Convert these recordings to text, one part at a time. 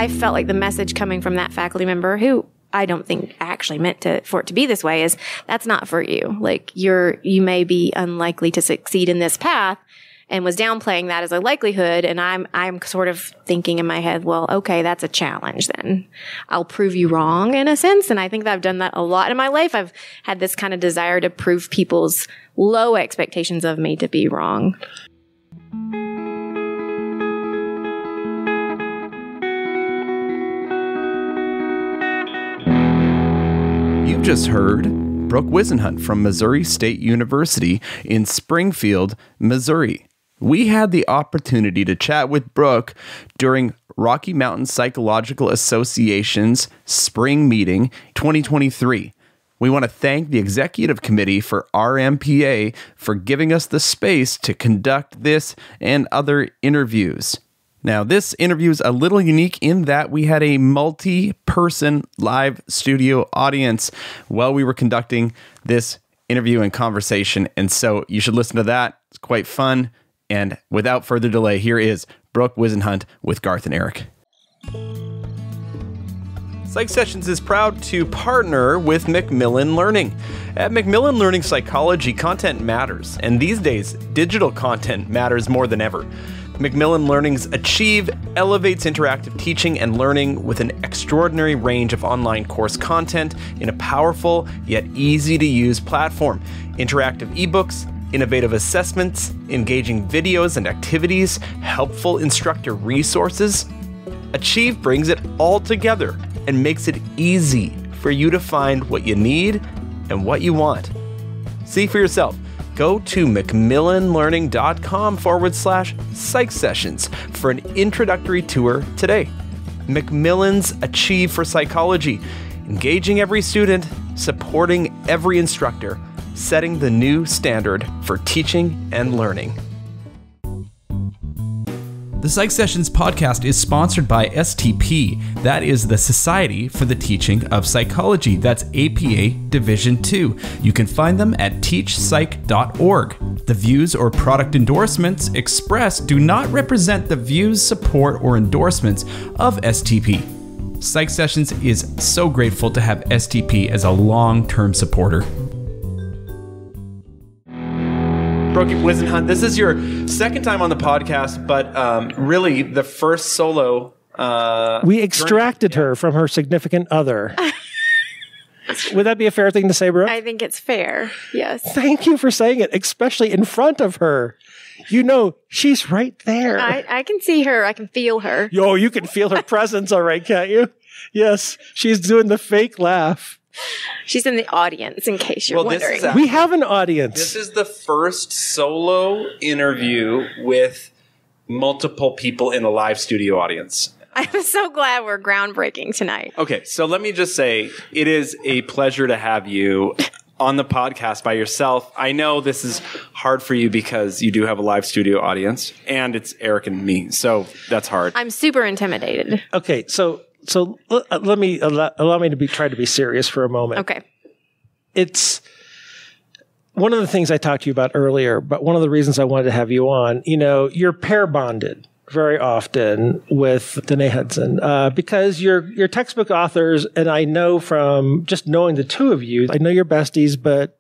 I felt like the message coming from that faculty member, who I don't think actually meant for it to be this way, is that's not for you. Like you may be unlikely to succeed in this path, and was downplaying that as a likelihood. And I'm sort of thinking in my head, well, okay, that's a challenge then. I'll prove you wrong in a sense. And I think that I've done that a lot in my life. I've had this kind of desire to prove people's low expectations of me to be wrong. You've just heard Brooke Whisenhunt from Missouri State University in Springfield, Missouri. We had the opportunity to chat with Brooke during Rocky Mountain Psychological Association's spring meeting 2023. We want to thank the executive committee for RMPA for giving us the space to conduct this and other interviews. Now, this interview is a little unique in that we had a multi-person live studio audience while we were conducting this interview and conversation. And so you should listen to that. It's quite fun. And without further delay, here is Brooke Whisenhunt with Garth and Eric. Psych Sessions is proud to partner with Macmillan Learning. At Macmillan Learning Psychology, content matters. And these days, digital content matters more than ever. Macmillan Learning's Achieve elevates interactive teaching and learning with an extraordinary range of online course content in a powerful yet easy-to-use platform. Interactive ebooks, innovative assessments, engaging videos and activities, helpful instructor resources. Achieve brings it all together and makes it easy for you to find what you need and what you want. See for yourself. Go to macmillanlearning.com/psych sessions for an introductory tour today. Macmillan's Achieve for Psychology, engaging every student, supporting every instructor, setting the new standard for teaching and learning. The Psych Sessions podcast is sponsored by STP. That is the Society for the Teaching of Psychology. That's APA Division 2. You can find them at teachpsych.org. The views or product endorsements expressed do not represent the views, support, or endorsements of STP. Psych Sessions is so grateful to have STP as a long-term supporter. Brooke Whisenhunt, this is your second time on the podcast, but really the first solo. We extracted her from her significant other. Would that be a fair thing to say, Brooke? I think it's fair, yes. Thank you for saying it, especially in front of her. You know, she's right there. I can see her. I can feel her. Yo, you can feel her presence, all right, can't you? Yes, she's doing the fake laugh. She's in the audience, in case you're wondering. We have an audience. This is the first solo interview with multiple people in a live studio audience. I'm so glad we're groundbreaking tonight. Okay, so let me just say, it is a pleasure to have you on the podcast by yourself. I know this is hard for you because you do have a live studio audience, and it's Eric and me, so that's hard. I'm super intimidated. Okay, so let me allow me to try to be serious for a moment. Okay. It's one of the things I talked to you about earlier, but one of the reasons I wanted to have you on, you know, you're pair bonded very often with Danae Hudson because you're textbook authors, and I know from just knowing the two of you, I know you're besties, but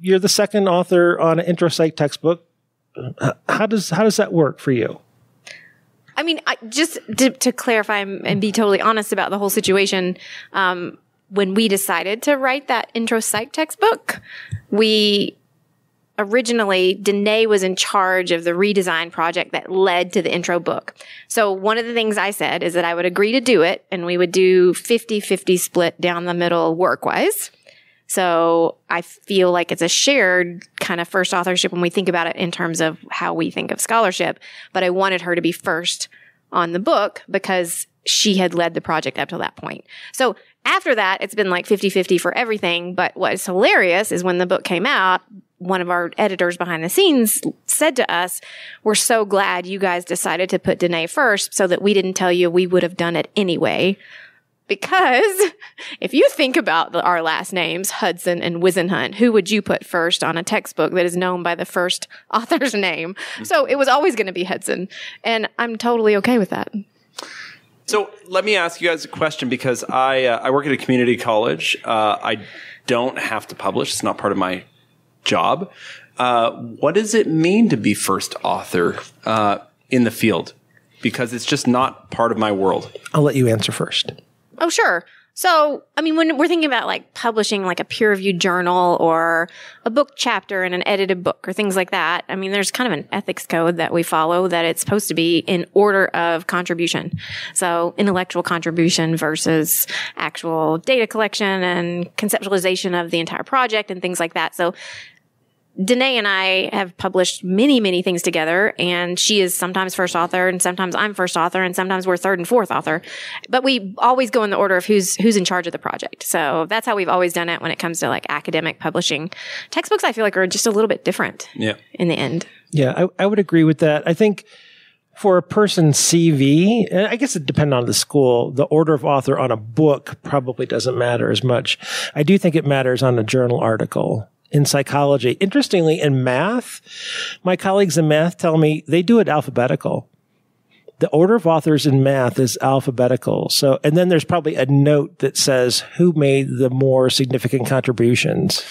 you're the second author on an intro psych textbook. How does that work for you? I mean, just to clarify and be totally honest about the whole situation, when we decided to write that intro psych textbook, originally, Danae was in charge of the redesign project that led to the intro book. So one of the things I said is that I would agree to do it, and we would do 50-50 split down the middle work-wise. So I feel like it's a shared kind of first authorship when we think about it in terms of how we think of scholarship. But I wanted her to be first on the book because she had led the project up to that point. So after that, it's been like 50-50 for everything. But what's hilarious is when the book came out, one of our editors behind the scenes said to us, "We're so glad you guys decided to put Danae first so that we didn't tell you we would have done it anyway." Because if you think about our last names, Hudson and Whisenhunt, who would you put first on a textbook that is known by the first author's name? So it was always going to be Hudson. And I'm totally okay with that. So let me ask you guys a question, because I work at a community college. I don't have to publish. It's not part of my job. What does it mean to be first author in the field? Because it's just not part of my world. I'll let you answer first. Oh, sure. So, I mean, when we're thinking about like publishing like a peer-reviewed journal or a book chapter in an edited book or things like that, I mean, there's kind of an ethics code that we follow that it's supposed to be in order of contribution. So intellectual contribution versus actual data collection and conceptualization of the entire project and things like that. So Danae and I have published many, many things together, and she is sometimes first author, and sometimes I'm first author, and sometimes we're third and fourth author. But we always go in the order of who's in charge of the project. So that's how we've always done it when it comes to like academic publishing. Textbooks, I feel like, are just a little bit different in the end. Yeah, I would agree with that. I think for a person's CV, and I guess it depends on the school, the order of author on a book probably doesn't matter as much. I do think it matters on a journal article. In psychology. Interestingly, in math, my colleagues in math tell me they do it alphabetical. The order of authors in math is alphabetical. So, and then there's probably a note that says who made the more significant contributions.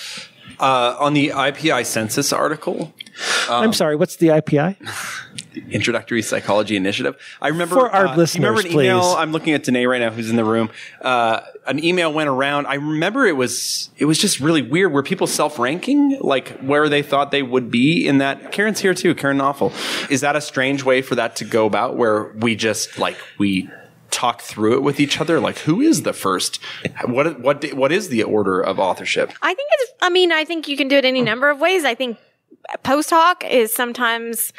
On the IPI census article. I'm sorry, what's the IPI? Introductory Psychology Initiative. I remember for our listeners, remember an email. please. I'm looking at Danae right now, who's in the room. An email went around. I remember it was just really weird. Were people self-ranking, like where they thought they would be in that? Karen's here too. Karen Knopfel. Is that a strange way for that to go about, where we just we talk through it with each other? Like, who is the first? What is the order of authorship? I think you can do it any number of ways. I think post hoc is sometimes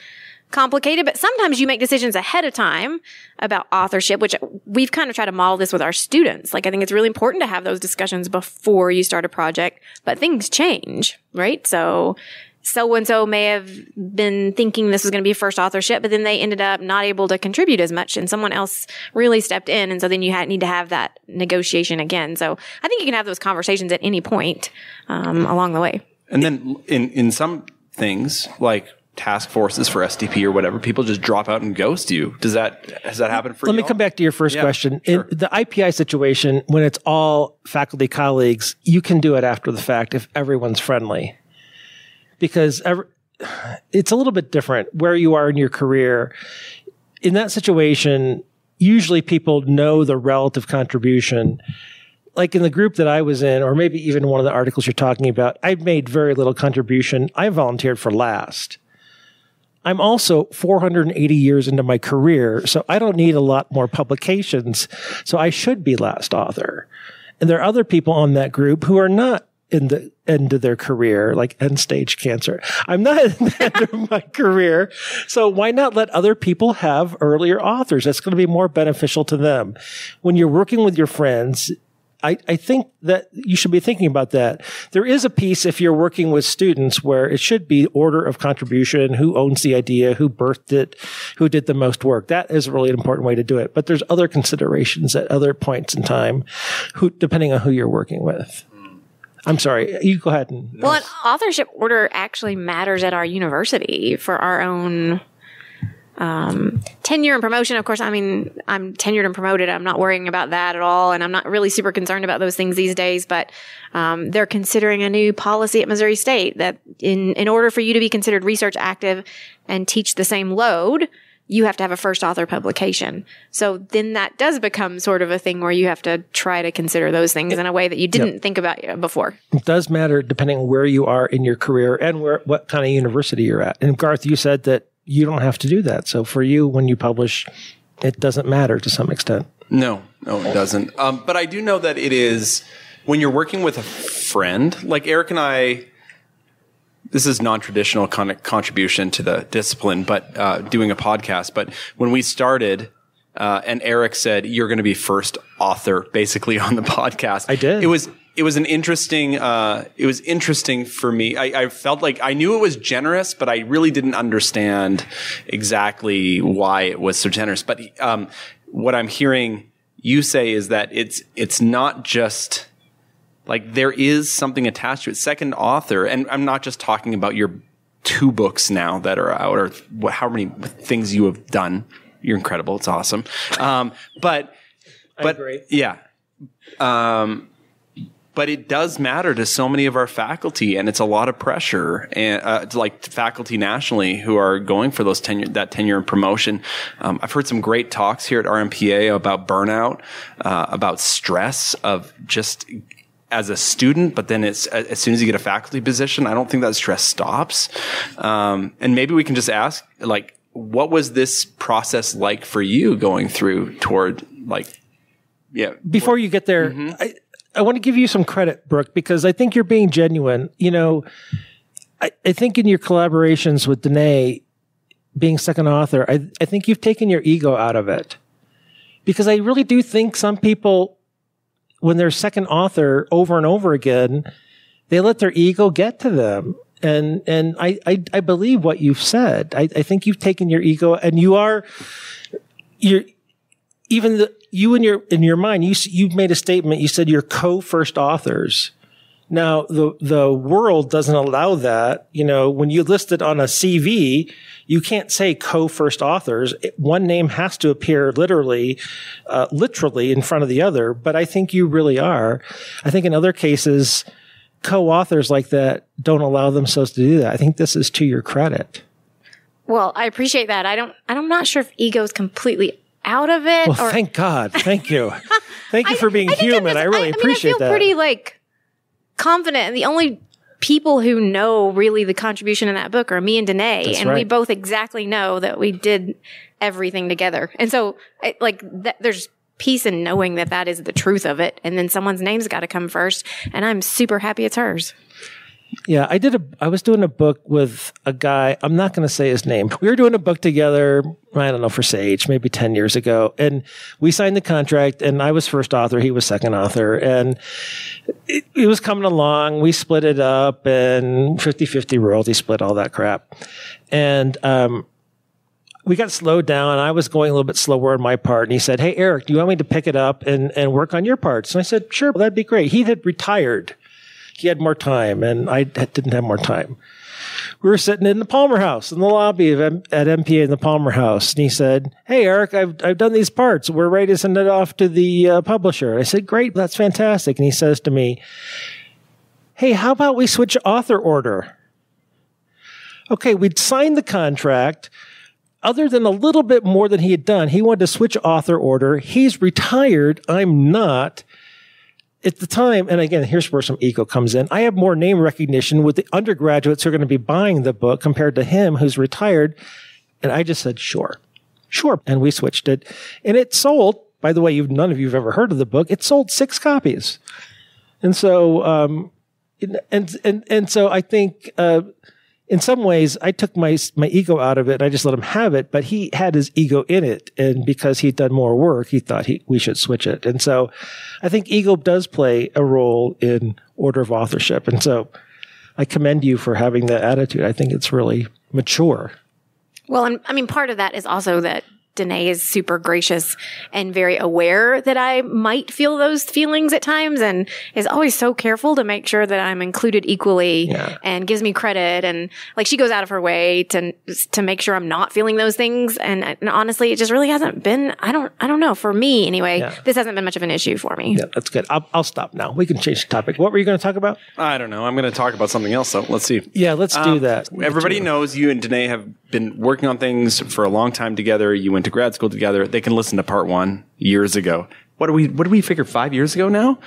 complicated, but sometimes you make decisions ahead of time about authorship, which we've kind of tried to model this with our students. Like, I think it's really important to have those discussions before you start a project, but things change, right? So-and-so may have been thinking this was going to be first authorship, but then they ended up not able to contribute as much, and someone else really stepped in. And so then you need to have that negotiation again. So I think you can have those conversations at any point along the way. And then in some things, like task forces for SDP or whatever, people just drop out and ghost you. Has that happened for you? Let me come back to your first question. Sure. In the IPI situation, when it's all faculty colleagues, you can do it after the fact if everyone's friendly. Because it's a little bit different where you are in your career. In that situation, usually people know the relative contribution. Like in the group that I was in, or maybe even one of the articles you're talking about, I made very little contribution. I volunteered for last. I'm also 480 years into my career, so I don't need a lot more publications. So I should be last author. And there are other people on that group who are not in the end of their career, like end stage cancer. I'm not at the end of my career. So why not let other people have earlier authors? That's going to be more beneficial to them. When you're working with your friends, I think that you should be thinking about that. There is a piece, if you're working with students, where it should be order of contribution, who owns the idea, who birthed it, who did the most work. That is really an important way to do it. But there's other considerations at other points in time, depending on who you're working with. I'm sorry, you go ahead. Well, an authorship order actually matters at our university for our own tenure and promotion. Of course, I mean, I'm tenured and promoted. I'm not worrying about that at all. And I'm not really super concerned about those things these days. But they're considering a new policy at Missouri State that in order for you to be considered research active and teach the same load, you have to have a first author publication. So then that does become sort of a thing where you have to try to consider those things in a way that you didn't think about before. It does matter depending on where you are in your career and what kind of university you're at. And Garth, you said that you don't have to do that. So for you, when you publish, it doesn't matter to some extent. No, it doesn't. But I do know that it is when you're working with a friend, like Eric and I. This is non-traditional contribution to the discipline, but doing a podcast. But when we started, and Eric said, "You're going to be first author," basically on the podcast. I did. It was an interesting. It was interesting for me. I felt like I knew it was generous, but I really didn't understand exactly why it was so generous. But what I'm hearing you say is that it's not just. Like, there is something attached to it. Second author, and I'm not just talking about your 2 books now that are out, or how many things you have done. you're incredible. It's awesome. But I agree. Yeah. But it does matter to so many of our faculty, and it's a lot of pressure, and like faculty nationally who are going for those tenure and promotion. I've heard some great talks here at RMPA about burnout, about stress of just as a student, but then it's as soon as you get a faculty position, I don't think that stress stops. And maybe we can just ask, like, what was this process like for you going through toward Before you get there, I want to give you some credit, Brooke, because I think you're being genuine. You know, I think in your collaborations with Danae, being second author, I think you've taken your ego out of it. Because I really do think some people, when they're second author over and over again, they let their ego get to them. And I believe what you've said. I think you've taken your ego, and in your mind, you've made a statement. You said you're co-first authors. Now, the world doesn't allow that. You know, when you list it on a CV, you can't say co-first authors. One name has to appear literally in front of the other. But I think you really are. I think in other cases, co-authors like that don't allow themselves to do that. I think this is to your credit. Well, I appreciate that. I'm not sure if ego is completely out of it. Well, thank God. Thank you. Thank you for being human. I really appreciate that. I feel pretty confident. And the only people who know really the contribution in that book are me and Danae. That's and right. we both exactly know that we did everything together. And so there's peace in knowing that is the truth of it. And then someone's name's got to come first. And I'm super happy it's hers. Yeah, I was doing a book with a guy. I'm not going to say his name. We were doing a book together, I don't know, for Sage, maybe 10 years ago. And we signed the contract, and I was first author. He was second author. And it was coming along. We split it up, and 50-50 royalty split, all that crap. And we got slowed down. I was going a little bit slower on my part. And he said, "Hey, Eric, do you want me to pick it up and work on your parts?" And I said, "Sure, that'd be great." He had retired. He had more time, and I didn't have more time. We were sitting in the Palmer House, in the lobby at MPA in the Palmer House, and he said, "Hey, Eric, I've done these parts. We're ready to send it off to the publisher." And I said, "Great, that's fantastic." And he says to me, "Hey, how about we switch author order?" Okay, we'd signed the contract. Other than a little bit more than he had done, he wanted to switch author order. He's retired. I'm not. At the time, and again, here's where some ego comes in. I have more name recognition with the undergraduates who are going to be buying the book compared to him who's retired. And I just said, sure. And we switched it. And it sold, by the way, none of you have ever heard of the book. It sold 6 copies. And so, so I think, in some ways, I took my ego out of it. I just let him have it, but he had his ego in it. And because he'd done more work, he thought we should switch it. And so I think ego does play a role in order of authorship. And so I commend you for having that attitude. I think it's really mature. Well, and I mean, part of that is also that Danae is super gracious and very aware that I might feel those feelings at times, and is always so careful to make sure that I'm included equally, and gives me credit. And she goes out of her way to make sure I'm not feeling those things. And honestly, it just really hasn't been, I don't know, for me anyway, this hasn't been much of an issue for me. Yeah, that's good. I'll stop now. We can change the topic. What were you going to talk about? I don't know. I'm going to talk about something else, though. Let's see. Yeah, let's do that. Everybody knows you and Danae have been working on things for a long time together. You went to grad school together. They can listen to part 1 years ago. What do we figure, 5 years ago now?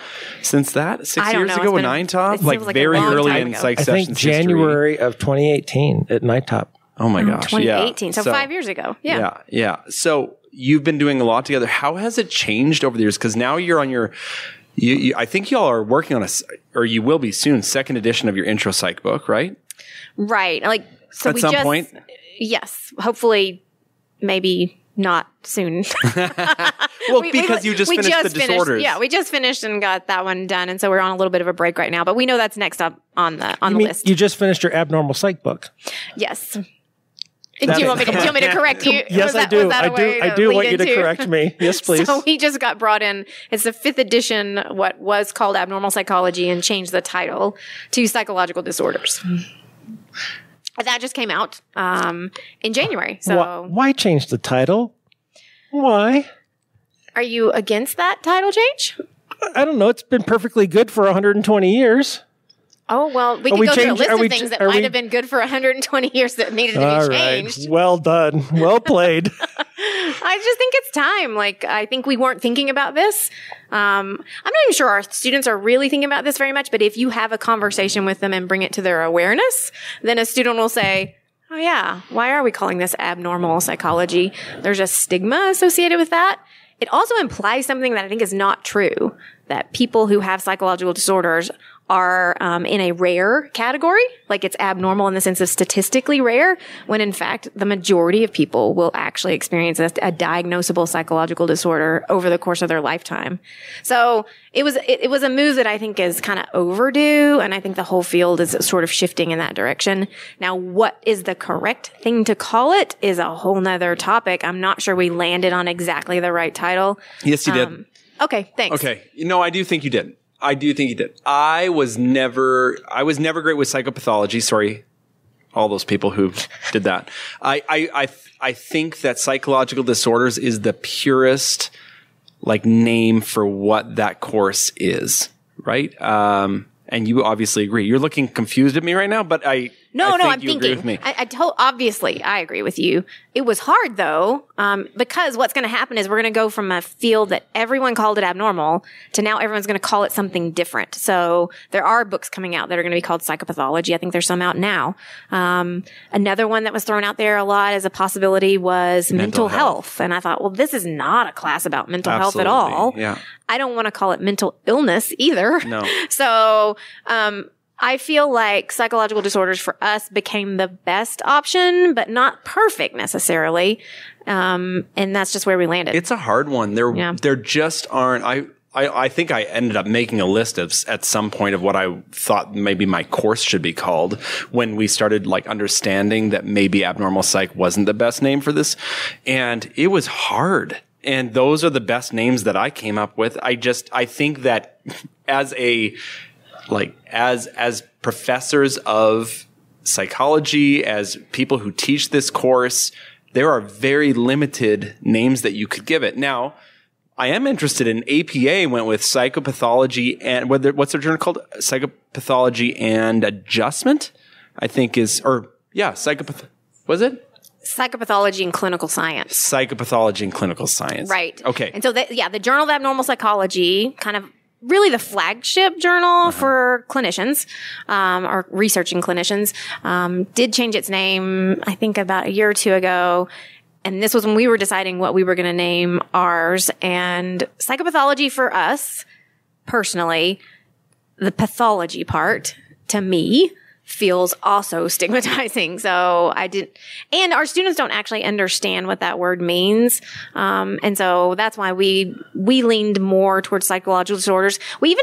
Since that? 6 years ago with Nine Top? Very early in Psych Sessions I think January of 2018 at Night Top. Oh my gosh. 2018. Yeah. So 5 years ago. Yeah. Yeah. So you've been doing a lot together. How has it changed over the years? Because now you're on your, I think y'all are working on or you will be soon, 2nd edition of your intro psych book, right? Right. So at some point? Yes. Hopefully, maybe not soon. Well, because you just finished the disorders. Yeah, we just finished and got that one done. And so we're on a little bit of a break right now. But we know that's next up on the list. You just finished your abnormal psych book. Yes. Do you want me to correct you? Yes, I do. I do want you to correct me. Yes, please. So we just got brought in. It's the 5th edition, what was called Abnormal Psychology, and changed the title to Psychological Disorders. That just came out in January. So why change the title? Why? Are you against that title change? I don't know. It's been perfectly good for 120 years. Oh, well, we can go through a list of things that might have been good for 120 years that needed to be changed. Right. Well done. Well played. I just think it's time. Like, I think we weren't thinking about this. I'm not even sure our students are really thinking about this very much, but if you have a conversation with them and bring it to their awareness, then a student will say, oh yeah, why are we calling this abnormal psychology? There's a stigma associated with that. It also implies something that I think is not true, that people who have psychological disorders are in a rare category, like it's abnormal in the sense of statistically rare, when in fact the majority of people will actually experience a diagnosable psychological disorder over the course of their lifetime. So it was a move that I think is kind of overdue, and I think the whole field is sort of shifting in that direction. Now, what is the correct thing to call it is a whole nother topic. I'm not sure we landed on exactly the right title. Yes, you did. Okay, thanks. Okay. I do think you did. I was never great with psychopathology. Sorry, all those people who did that. I think that psychological disorders is the purest name for what that course is, right? And you obviously agree. You're looking confused at me right now, but I'm thinking. Agree with me. Obviously, I agree with you. It was hard though, because what's going to happen is we're going to go from a field that everyone called it abnormal to now everyone's going to call it something different. So there are books coming out that are going to be called psychopathology. I think there's some out now. Another one that was thrown out there a lot as a possibility was mental health. And I thought, well, this is not a class about mental health at all. Yeah. I don't want to call it mental illness either. No. So, I feel like psychological disorders for us became the best option, but not perfect necessarily. And that's just where we landed. It's a hard one. There just aren't. I think I ended up making a list at some point of what I thought maybe my course should be called when we started understanding that maybe abnormal psych wasn't the best name for this. And it was hard. And those are the best names that I came up with. I think that as professors of psychology, as people who teach this course, there are very limited names that you could give it. Now, I am interested in APA went with psychopathology and what's their journal called? Psychopathology and Adjustment, I think was it? Psychopathology and Clinical Science. Psychopathology and Clinical Science. Right. Okay. And so, the Journal of Abnormal Psychology, kind of really the flagship journal for clinicians, or researching clinicians, did change its name, I think about a year or two ago. And this was when we were deciding what we were going to name ours. And psychopathology for us, personally, the pathology part, to me, feels also stigmatizing. So and our students don't actually understand what that word means. And so that's why we leaned more towards psychological disorders. We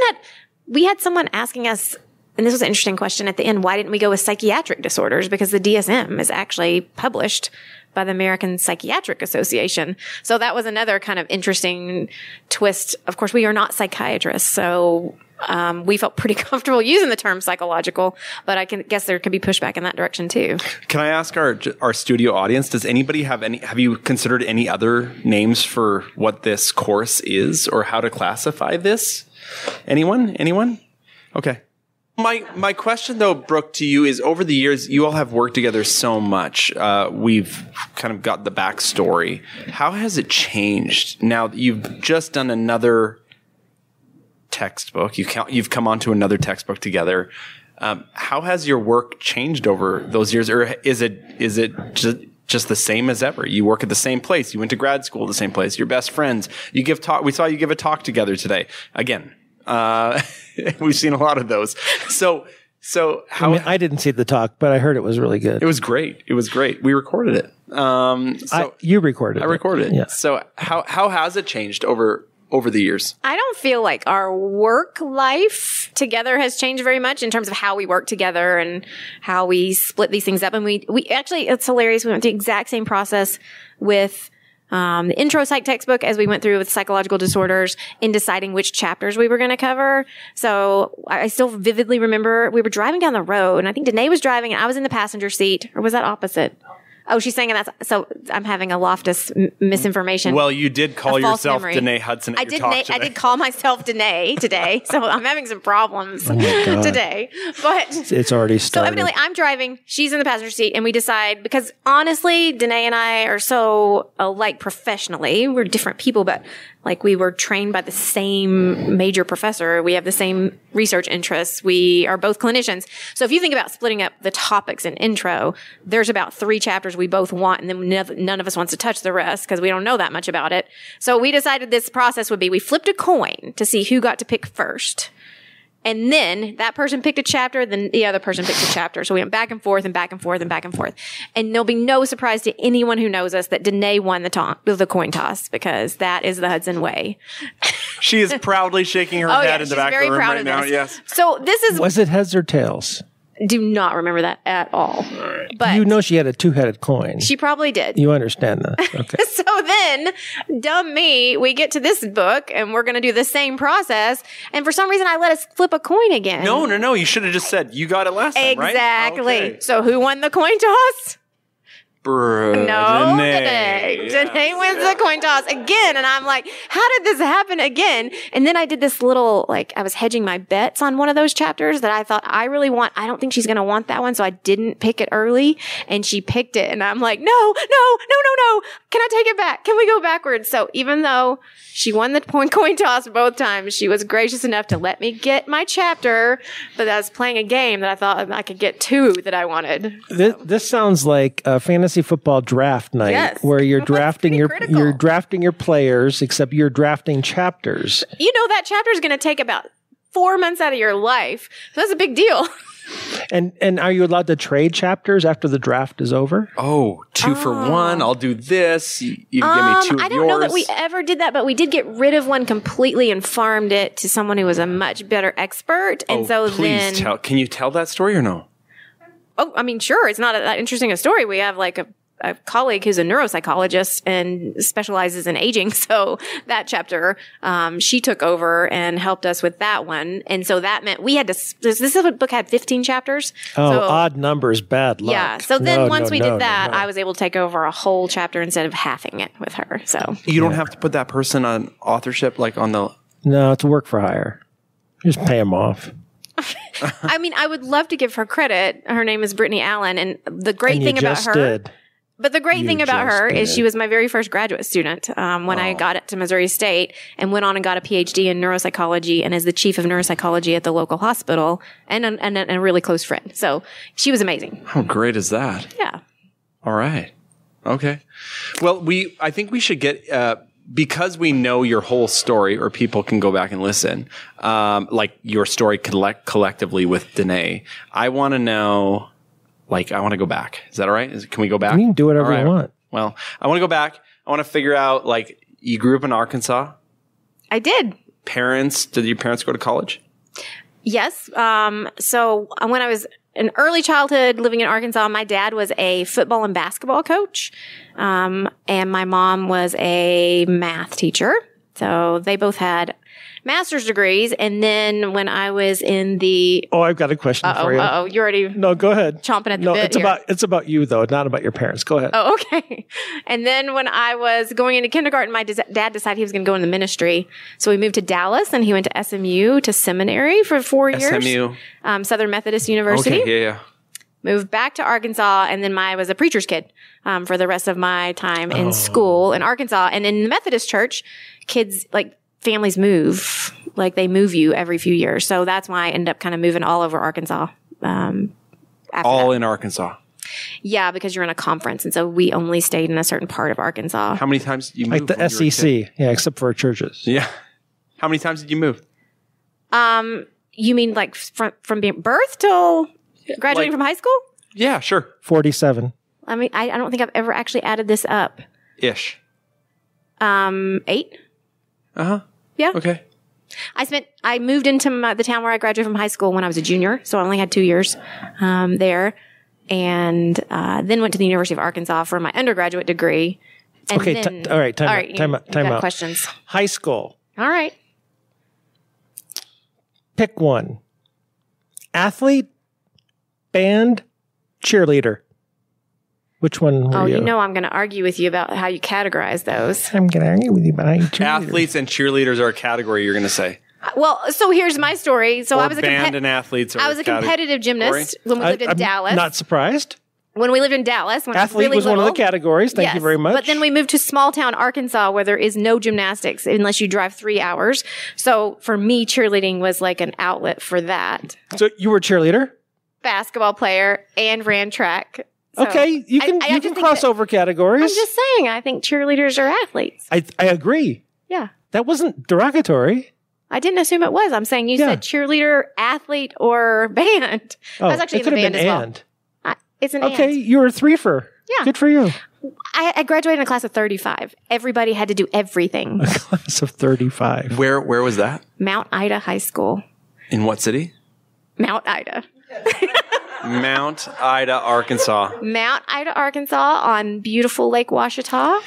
had someone asking us, and this was an interesting question at the end, why didn't we go with psychiatric disorders? Because the DSM is actually published by the American Psychiatric Association. So that was another kind of interesting twist. Of course, we are not psychiatrists, so we felt pretty comfortable using the term psychological, but I can guess there could be pushback in that direction too. Can I ask our studio audience, does anybody have you considered any other names for what this course is or how to classify this? Anyone? Okay. My question though, Brooke, to you is over the years, you all have worked together so much. We've kind of got the backstory. How has it changed now that you've just done another textbook? You've come onto another textbook together. How has your work changed over those years, or is it just the same as ever? You work at the same place. You went to grad school at the same place. You're best friends. You give talk. We saw you give a talk together today. Again, we've seen a lot of those. So how? I didn't see the talk, but I heard it was really good. It was great. We recorded it. You recorded it. I recorded it. Yeah. So how has it changed over the years? I don't feel like our work life together has changed very much in terms of how we work together and how we split these things up. And we actually, it's hilarious. We went through the exact same process with the intro psych textbook as we went through with psychological disorders in deciding which chapters we were going to cover. So I still vividly remember we were driving down the road, and I think Danae was driving and I was in the passenger seat, or was that opposite? Oh, she's saying that. So I'm having a loftus misinformation. Well, you did call yourself memory. Danae Hudson at your talk today. I did call myself Danae today. So I'm having some problems today. But it's already started. So evidently I'm driving. She's in the passenger seat. And we decide, because honestly, Danae and I are so alike professionally. We're different people, but like we were trained by the same major professor. We have the same research interests. We are both clinicians. So if you think about splitting up the topics in intro, there's about 3 chapters we both want, and then none of us wants to touch the rest because we don't know that much about it. So we decided this process would be, we flipped a coin to see who got to pick first. And then that person picked a chapter, then the other person picked a chapter. So we went back and forth and back and forth and back and forth. And there'll be no surprise to anyone who knows us that Danae won the coin toss, because that is the Hudson way. She is proudly shaking her head in the back of the room right now. Yes. So this is... Was it heads or tails? Do not remember that at all. Right. But you know she had a 2-headed coin. She probably did. You understand that. Okay. So then, dumb me, we get to this book and we're going to do the same process. And for some reason, I let us flip a coin again. No. You should have just said you got it last time, right? Exactly. Okay. So who won the coin toss? No, Danae. Danae wins the coin toss again. And I'm like, how did this happen again? And then I did this little, I was hedging my bets on one of those chapters that I thought I really want. I don't think she's going to want that one. So I didn't pick it early, and she picked it. And I'm like, no. Can I take it back? Can we go backwards? So even though she won the coin toss both times, she was gracious enough to let me get my chapter. But I was playing a game that I thought I could get 2 that I wanted. This sounds like a fantasy football draft night, where you're drafting your players, except you're drafting chapters. You know that chapter is going to take about 4 months out of your life. So that's a big deal. And are you allowed to trade chapters after the draft is over? Oh, 2 for 1. I'll do this. You give me 2 of yours. I don't know that we ever did that, but we did get rid of one completely and farmed it to someone who was a much better expert. And please tell. Can you tell that story or no? Oh, I mean, sure. It's not that interesting a story. We have a colleague who's a neuropsychologist and specializes in aging. So that chapter, she took over and helped us with that one. And so that meant we had to, this book had 15 chapters. Oh, so, odd numbers, bad luck. Yeah. So then once we did that, I was able to take over a whole chapter instead of halving it with her. So you don't have to put that person on authorship, on the... No, it's work for hire. Just pay them off. I mean, I would love to give her credit. Her name is Brittany Allen. And the great thing about her... Did. But the great thing about her is she was my very first graduate student when I got it to Missouri State, and went on and got a PhD in neuropsychology and is the chief of neuropsychology at the local hospital, and a really close friend. So she was amazing. How great is that? Yeah. All right. Okay. Well, I think we should get, because we know your whole story, or people can go back and listen, your story collectively with Danae. I want to know... I want to go back. Is that all right? Can we go back? You can do whatever you want. Well, I want to go back. I want to figure out, you grew up in Arkansas. I did. Did your parents go to college? Yes. So when I was in early childhood living in Arkansas, my dad was a football and basketball coach. And my mom was a math teacher. So they both had master's degrees. And then when I was in the... Oh, I've got a question for you. You already... No, go ahead. Chomping at the bit it's about you, though, not about your parents. Go ahead. Oh, okay. And then when I was going into kindergarten, my dad decided he was going to go in the ministry. So we moved to Dallas, and he went to SMU, to seminary for 4 years. SMU? Southern Methodist University. Okay, yeah. Moved back to Arkansas, and then I was a preacher's kid for the rest of my time in school in Arkansas. And in the Methodist church, kids, families move. They move you every few years. So that's why I ended up kind of moving all over Arkansas. In Arkansas? Yeah, because you're in a conference. And so we only stayed in a certain part of Arkansas. How many times did you move? The SEC. Yeah, except for churches. Yeah. How many times did you move? You mean from being birth till graduating from high school? Yeah, sure. 47. I mean, I don't think I've ever actually added this up. Ish. 8. Uh-huh. Yeah. Okay. I moved into the town where I graduated from high school when I was a junior, so I only had 2 years there, and then went to the University of Arkansas for my undergraduate degree. And okay, all right, time out. Questions. High school. All right. Pick one. Athlete, band, cheerleader. Which one were you? you know I'm going to argue with you about how you categorize those. I'm going to argue with you about how you Athletes and cheerleaders are a category, you're going to say. Well, so here's my story. So Or I was band and athletes. I was a competitive gymnast when we lived in Dallas. Not surprised. When we lived in Dallas, when Athlete I was really was one of little. the categories. Thank you very much. But then we moved to small town Arkansas where there is no gymnastics unless you drive 3 hours. So for me, cheerleading was like an outlet for that. So you were a cheerleader? Basketball player and ran track. So Okay, you can I you just can think cross that- over categories. I'm just saying, I think cheerleaders are athletes. I agree. Yeah. That wasn't derogatory. I didn't assume it was. I'm saying you said cheerleader, athlete, or band. I was actually it in the could have band been as well. and. It's an Okay, and. you were a threefer. Yeah. Good for you. I graduated in a class of 35. Everybody had to do everything. Class of 35. Where was that? Mount Ida High School. In what city? Mount Ida. Mount Ida, Arkansas. Mount Ida, Arkansas on beautiful Lake Washita,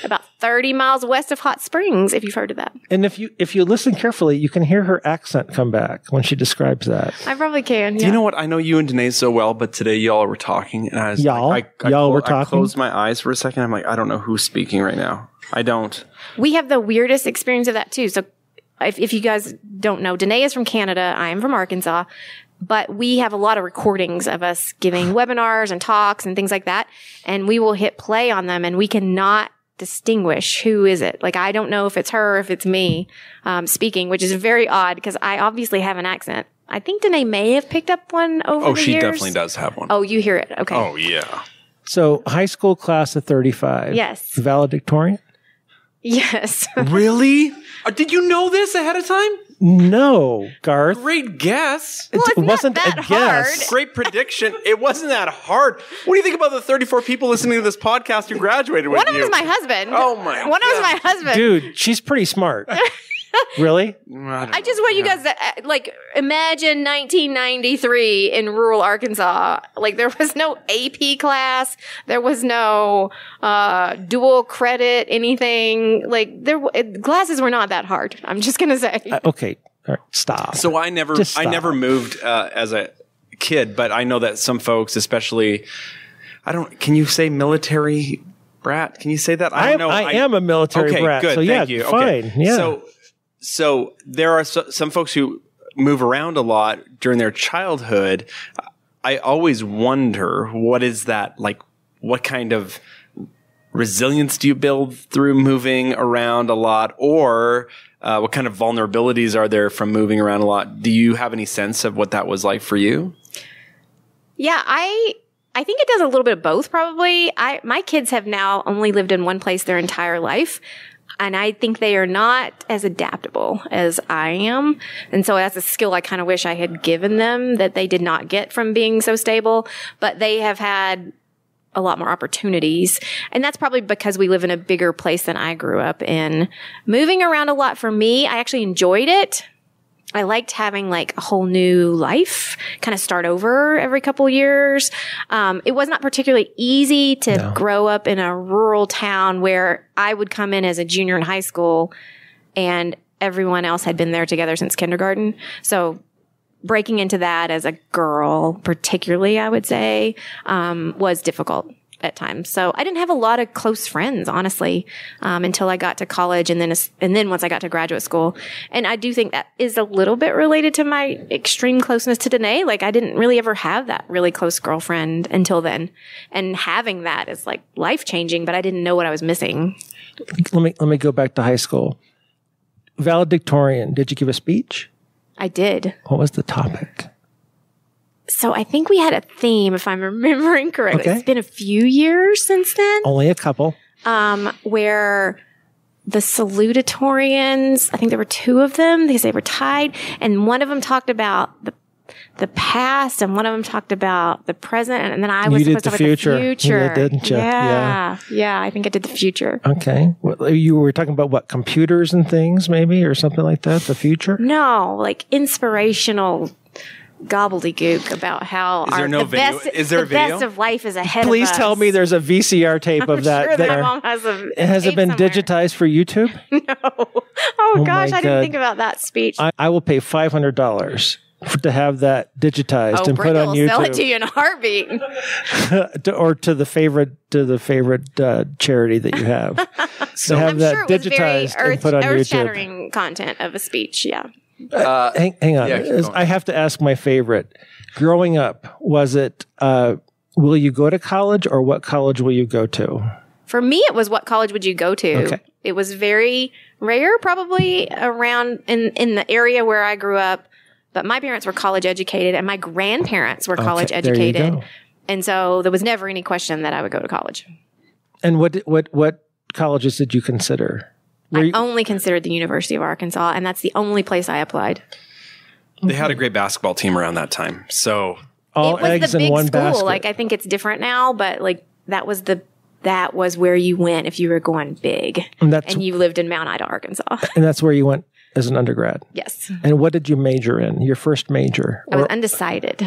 about 30 miles west of Hot Springs, if you've heard of that. And if you listen carefully, you can hear her accent come back when she describes that. I probably can. Do you know what? I know you and Danae so well, but today y'all were talking, and I was Y'all? like, Y'all were I talking? closed my eyes for a second. I'm like, I don't know who's speaking right now. I don't. We have the weirdest experience of that too. So if you guys don't know, Danae is from Canada. I am from Arkansas. But we have a lot of recordings of us giving webinars and talks and things like that. And we will hit play on them and we cannot distinguish who is it. Like, I don't know if it's her or if it's me speaking, which is very odd because I obviously have an accent. I think Danae may have picked up one over the years. Oh, she definitely does have one. Oh, you hear it. Okay. Oh, yeah. So high school class of 35. Yes. Valedictorian? Yes. Really? Did you know this ahead of time? No, Garth. Great guess. Well, it's It wasn't not that a guess. hard. Great prediction. It wasn't that hard. What do you think about the 34 people listening to this podcast who graduated with One of you? them is my husband. Oh, my One of them is my husband. Dude, she's pretty smart. Really? I just want you guys to, like, imagine 1993 in rural Arkansas. Like, there was no AP class. There was no dual credit anything. Like, classes were not that hard. I'm just going to say. Okay. All right. Stop. So I never moved as a kid, but I know that some folks, especially, can you say military brat? Can you say that? I don't know. I am a military brat. Good. So Thank yeah, you. fine. Okay. Yeah. So there are some folks who move around a lot during their childhood. I always wonder, what is that like? What kind of resilience do you build through moving around a lot, or what kind of vulnerabilities are there from moving around a lot? Do you have any sense of what that was like for you? Yeah, I think it does a little bit of both, probably. My kids have now only lived in one place their entire life. And I think they are not as adaptable as I am. And so that's a skill I kind of wish I had given them that they did not get from being so stable. But they have had a lot more opportunities. And that's probably because we live in a bigger place than I grew up in. Moving around a lot for me, I actually enjoyed it. I liked having like a whole new life, kind of start over every couple years. It was not particularly easy to grow up in a rural town where I would come in as a junior in high school and everyone else had been there together since kindergarten. So breaking into that as a girl, particularly, I would say, was difficult at times. So I didn't have a lot of close friends, honestly, until I got to college and then once I got to graduate school. And I do think that is a little bit related to my extreme closeness to Danae. Like, I didn't really ever have that really close girlfriend until then. And having that is like life-changing, but I didn't know what I was missing. Let me go back to high school. Valedictorian, did you give a speech? I did. What was the topic? So I think we had a theme, if I'm remembering correctly. Okay. It's been a few years since then. Only a couple. Where the salutatorians, I think there were two of them because they were tied, and one of them talked about the past, and one of them talked about the present, and then I was supposed to talk about the future. You did, didn't you? Yeah, I think I did the future. Okay. Well, you were talking about what, computers and things maybe, or something like that, the future? No, like inspirational gobbledygook about how Is there a video? best of life is ahead Please of us. tell me there's a VCR tape of that. Sure, there. my mom has a Has it been somewhere. digitized for YouTube? No. Oh gosh, my I didn't God. think about that speech. I will pay $500 to have that digitized and put on will YouTube, sell it to you in a heartbeat. or to the favorite charity that you have. So have I'm that sure it was very digitized and put on YouTube. earth-shattering content of a speech. Yeah. Hang on. Yeah, I have to ask my favorite. Growing up, was it will you go to college or what college will you go to? For me, it was what college would you go to? Okay. It was very rare, probably around in the area where I grew up. But my parents were college educated and my grandparents were college educated. There you go. And so there was never any question that I would go to college. And what colleges did you consider? I only considered the University of Arkansas, and that's the only place I applied. They had a great basketball team around that time. So all it was eggs the in big one school. basket. Like I think it's different now, but like that was where you went if you were going big, and you lived in Mount Ida, Arkansas. And that's where you went as an undergrad. Yes. And what did you major in? Your first major? I was undecided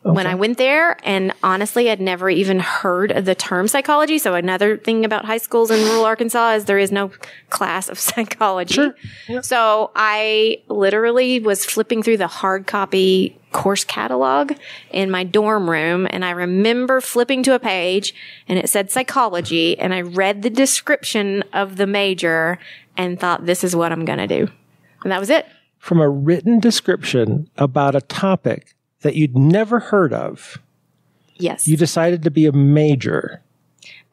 when I went there, and honestly, I'd never even heard of the term psychology. So another thing about high schools in rural Arkansas is there is no class of psychology. Sure. Yeah. So I literally was flipping through the hard copy course catalog in my dorm room, and I remember flipping to a page and it said psychology, and I read the description of the major and thought, this is what I'm going to do. And that was it. From a written description about a topic that you'd never heard of, Yes. you decided to be a major.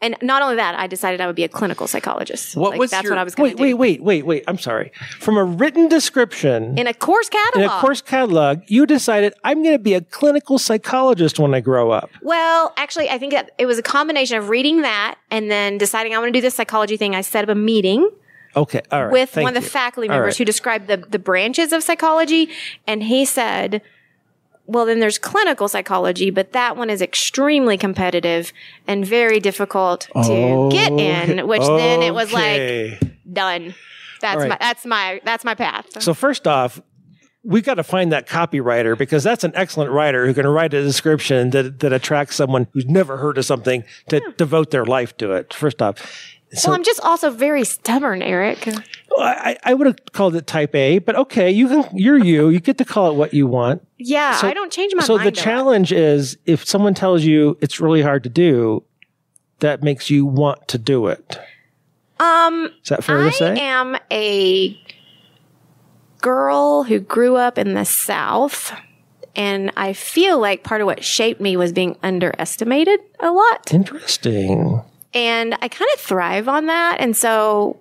And not only that, I decided I would be a clinical psychologist. What was that's your- what I was going to do. Wait. I'm sorry. From a written description In a course catalog. you decided, I'm going to be a clinical psychologist when I grow up. Well, actually, I think that it was a combination of reading that and then deciding I want to do this psychology thing. I set up a meeting Okay. All right. with Thank one of the you. faculty All members right. who described the branches of psychology. And he said, well, then there's clinical psychology, but that one is extremely competitive and very difficult to get in, which then it was Okay. like, done. All right. That's my path. So first off, we got to find that copywriter because that's an excellent writer who can write a description that attracts someone who's never heard of something to devote their life to it. First off. So, well, I'm just also very stubborn, Eric. I would have called it type A, but okay, you're you get to call it what you want. Yeah, So- I don't change my So mind. the challenge is if someone tells you it's really hard to do, that makes you want to do it. Is that fair to say? I am a girl who grew up in the South, and I feel like part of what shaped me was being underestimated a lot. Interesting. And I kind of thrive on that. And so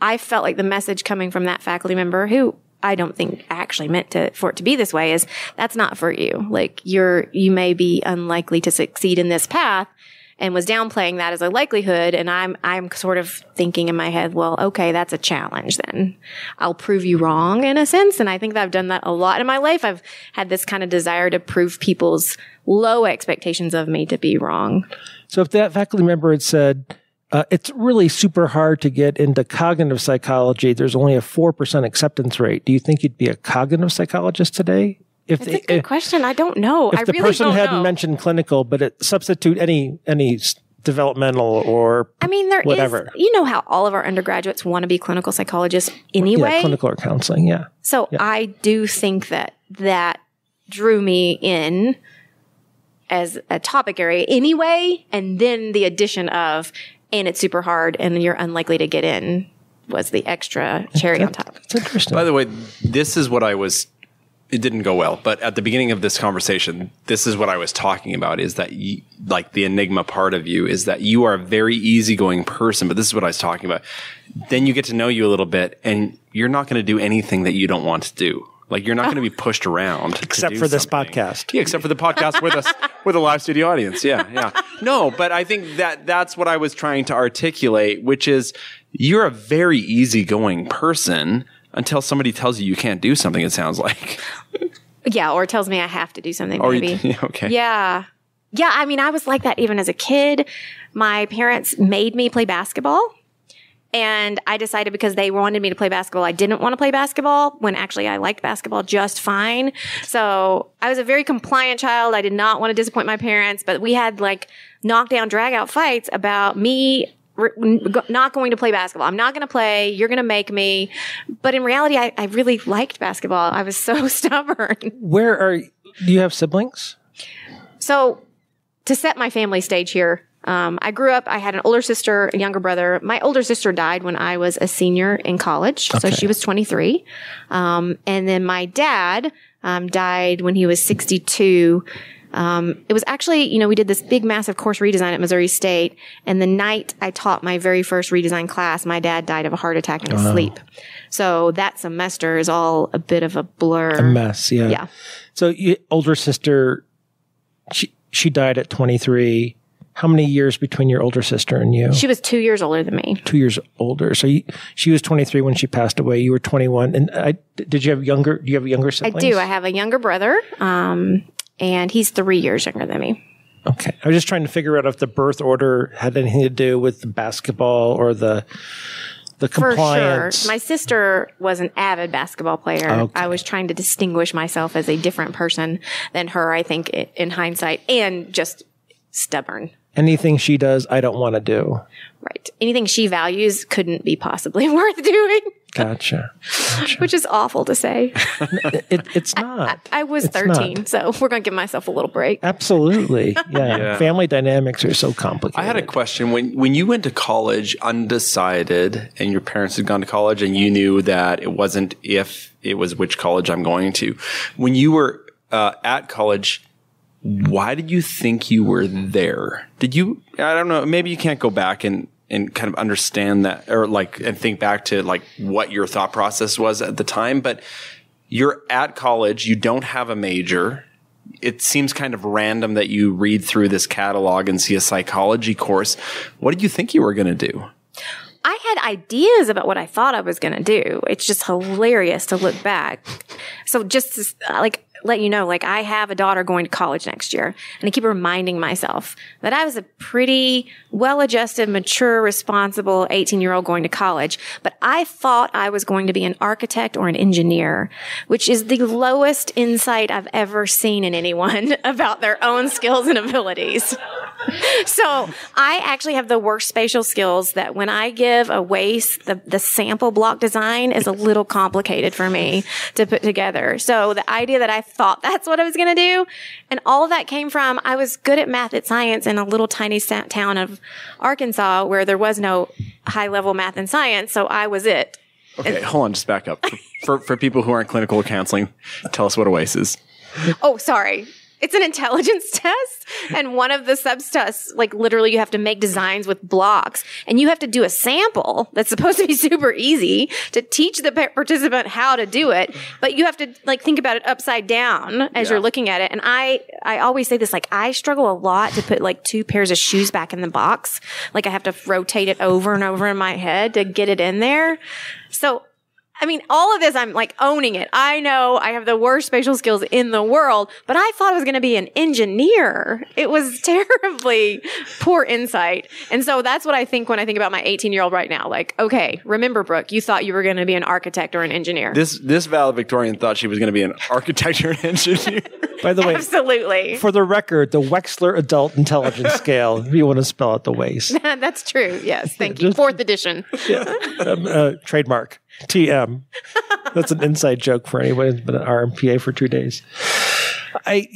I felt like the message coming from that faculty member, who I don't think actually meant for it to be this way, is that's not for you. Like you may be unlikely to succeed in this path, and was downplaying that as a likelihood. And I'm sort of thinking in my head, well, okay, that's a challenge then. I'll prove you wrong in a sense. And I think that I've done that a lot in my life. I've had this kind of desire to prove people's low expectations of me to be wrong. So if that faculty member had said, it's really super hard to get into cognitive psychology, there's only a 4% acceptance rate, do you think you'd be a cognitive psychologist today? That's a good question. I don't know. If the person hadn't mentioned clinical, but it substitute any developmental or whatever. You know how all of our undergraduates want to be clinical psychologists anyway. Yeah, clinical or counseling, yeah. So I do think that drew me in as a topic area anyway, and then the addition of, and it's super hard and you're unlikely to get in was the extra cherry on top. It's interesting. By the way, this is what it didn't go well, but at the beginning of this conversation, this is what I was talking about, is that like the enigma part of you is that you are a very easygoing person, but this is what I was talking about. Then you get to know you a little bit and you're not going to do anything that you don't want to do. Like you're not going to be pushed around. Except for this podcast. Yeah, except for the podcast with us, with a live studio audience. Yeah. No, but I think that's what I was trying to articulate, which is you're a very easygoing person until somebody tells you can't do something, it sounds like. Yeah, or tells me I have to do something, maybe. Okay. Yeah. Yeah, I mean, I was like that even as a kid. My parents made me play basketball. And I decided because they wanted me to play basketball, I didn't want to play basketball, when actually I liked basketball just fine. So I was a very compliant child. I did not want to disappoint my parents, but we had like knockdown, drag out fights about me not going to play basketball. I'm not going to play. You're going to make me. But in reality, I really liked basketball. I was so stubborn. Do you have siblings? So to set my family stage here, I grew up, I had an older sister, a younger brother. My older sister died when I was a senior in college. So she was 23. And then my dad died when he was 62. It was actually, we did this big, massive course redesign at Missouri State. And the night I taught my very first redesign class, my dad died of a heart attack in his sleep. So that semester is all a bit of a blur. A mess, yeah. Yeah. So your older sister, she died at 23. How many years between your older sister and you? She was 2 years older than me. 2 years older. So she was 23 when she passed away. You were 21. And do you have younger siblings? I do. I have a younger brother. And he's 3 years younger than me. Okay. I was just trying to figure out if the birth order had anything to do with the basketball or the compliance. For sure. My sister was an avid basketball player. Okay. I was trying to distinguish myself as a different person than her, I think, in hindsight, and just stubborn. Anything she does, I don't want to do. Right. Anything she values couldn't be possibly worth doing. Gotcha. Which is awful to say. It's not. I was 13, so we're going to give myself a little break. Absolutely. Yeah. Family dynamics are so complicated. I had a question. When you went to college undecided and your parents had gone to college and you knew that it wasn't if, it was which college I'm going to. When you were at college, why did you think you were there? Did you, I don't know, maybe you can't go back and kind of understand that or and think back to what your thought process was at the time, but you're at college, you don't have a major. It seems kind of random that you read through this catalog and see a psychology course. What did you think you were going to do? I had ideas about what I thought I was going to do. It's just hilarious to look back. So just to, let you know, I have a daughter going to college next year, and I keep reminding myself that I was a pretty well-adjusted, mature, responsible 18-year-old going to college, but I thought I was going to be an architect or an engineer, which is the lowest insight I've ever seen in anyone about their own skills and abilities. So I actually have the worst spatial skills that when I give a waste, the sample block design is a little complicated for me to put together. So the idea that I thought that's what I was going to do, and all of that came from, I was good at math and science in a little tiny town of Arkansas where there was no high level math and science. So I was it. Okay, hold on, just back up. For people who aren't clinical counseling, tell us what a WACE is. Oh, sorry. It's an intelligence test. And one of the subtests, literally you have to make designs with blocks and you have to do a sample that's supposed to be super easy to teach the participant how to do it. But you have to think about it upside down as you're looking at it. And I always say this, I struggle a lot to put 2 pairs of shoes back in the box. I have to rotate it over and over in my head to get it in there. So all of this, I'm owning it. I know I have the worst spatial skills in the world, but I thought I was going to be an engineer. It was terribly poor insight. And so that's what I think when I think about my 18-year-old right now. Okay, remember, Brooke, you thought you were going to be an architect or an engineer. This valedictorian thought she was going to be an architect or an engineer. By the way, absolutely. For the record, the Wechsler Adult Intelligence Scale, if you want to spell out the WACE. That's true. Yes. Thank you. 4th edition. Trademark. TM. That's an inside joke for anyone who's been at RMPA for 2 days. I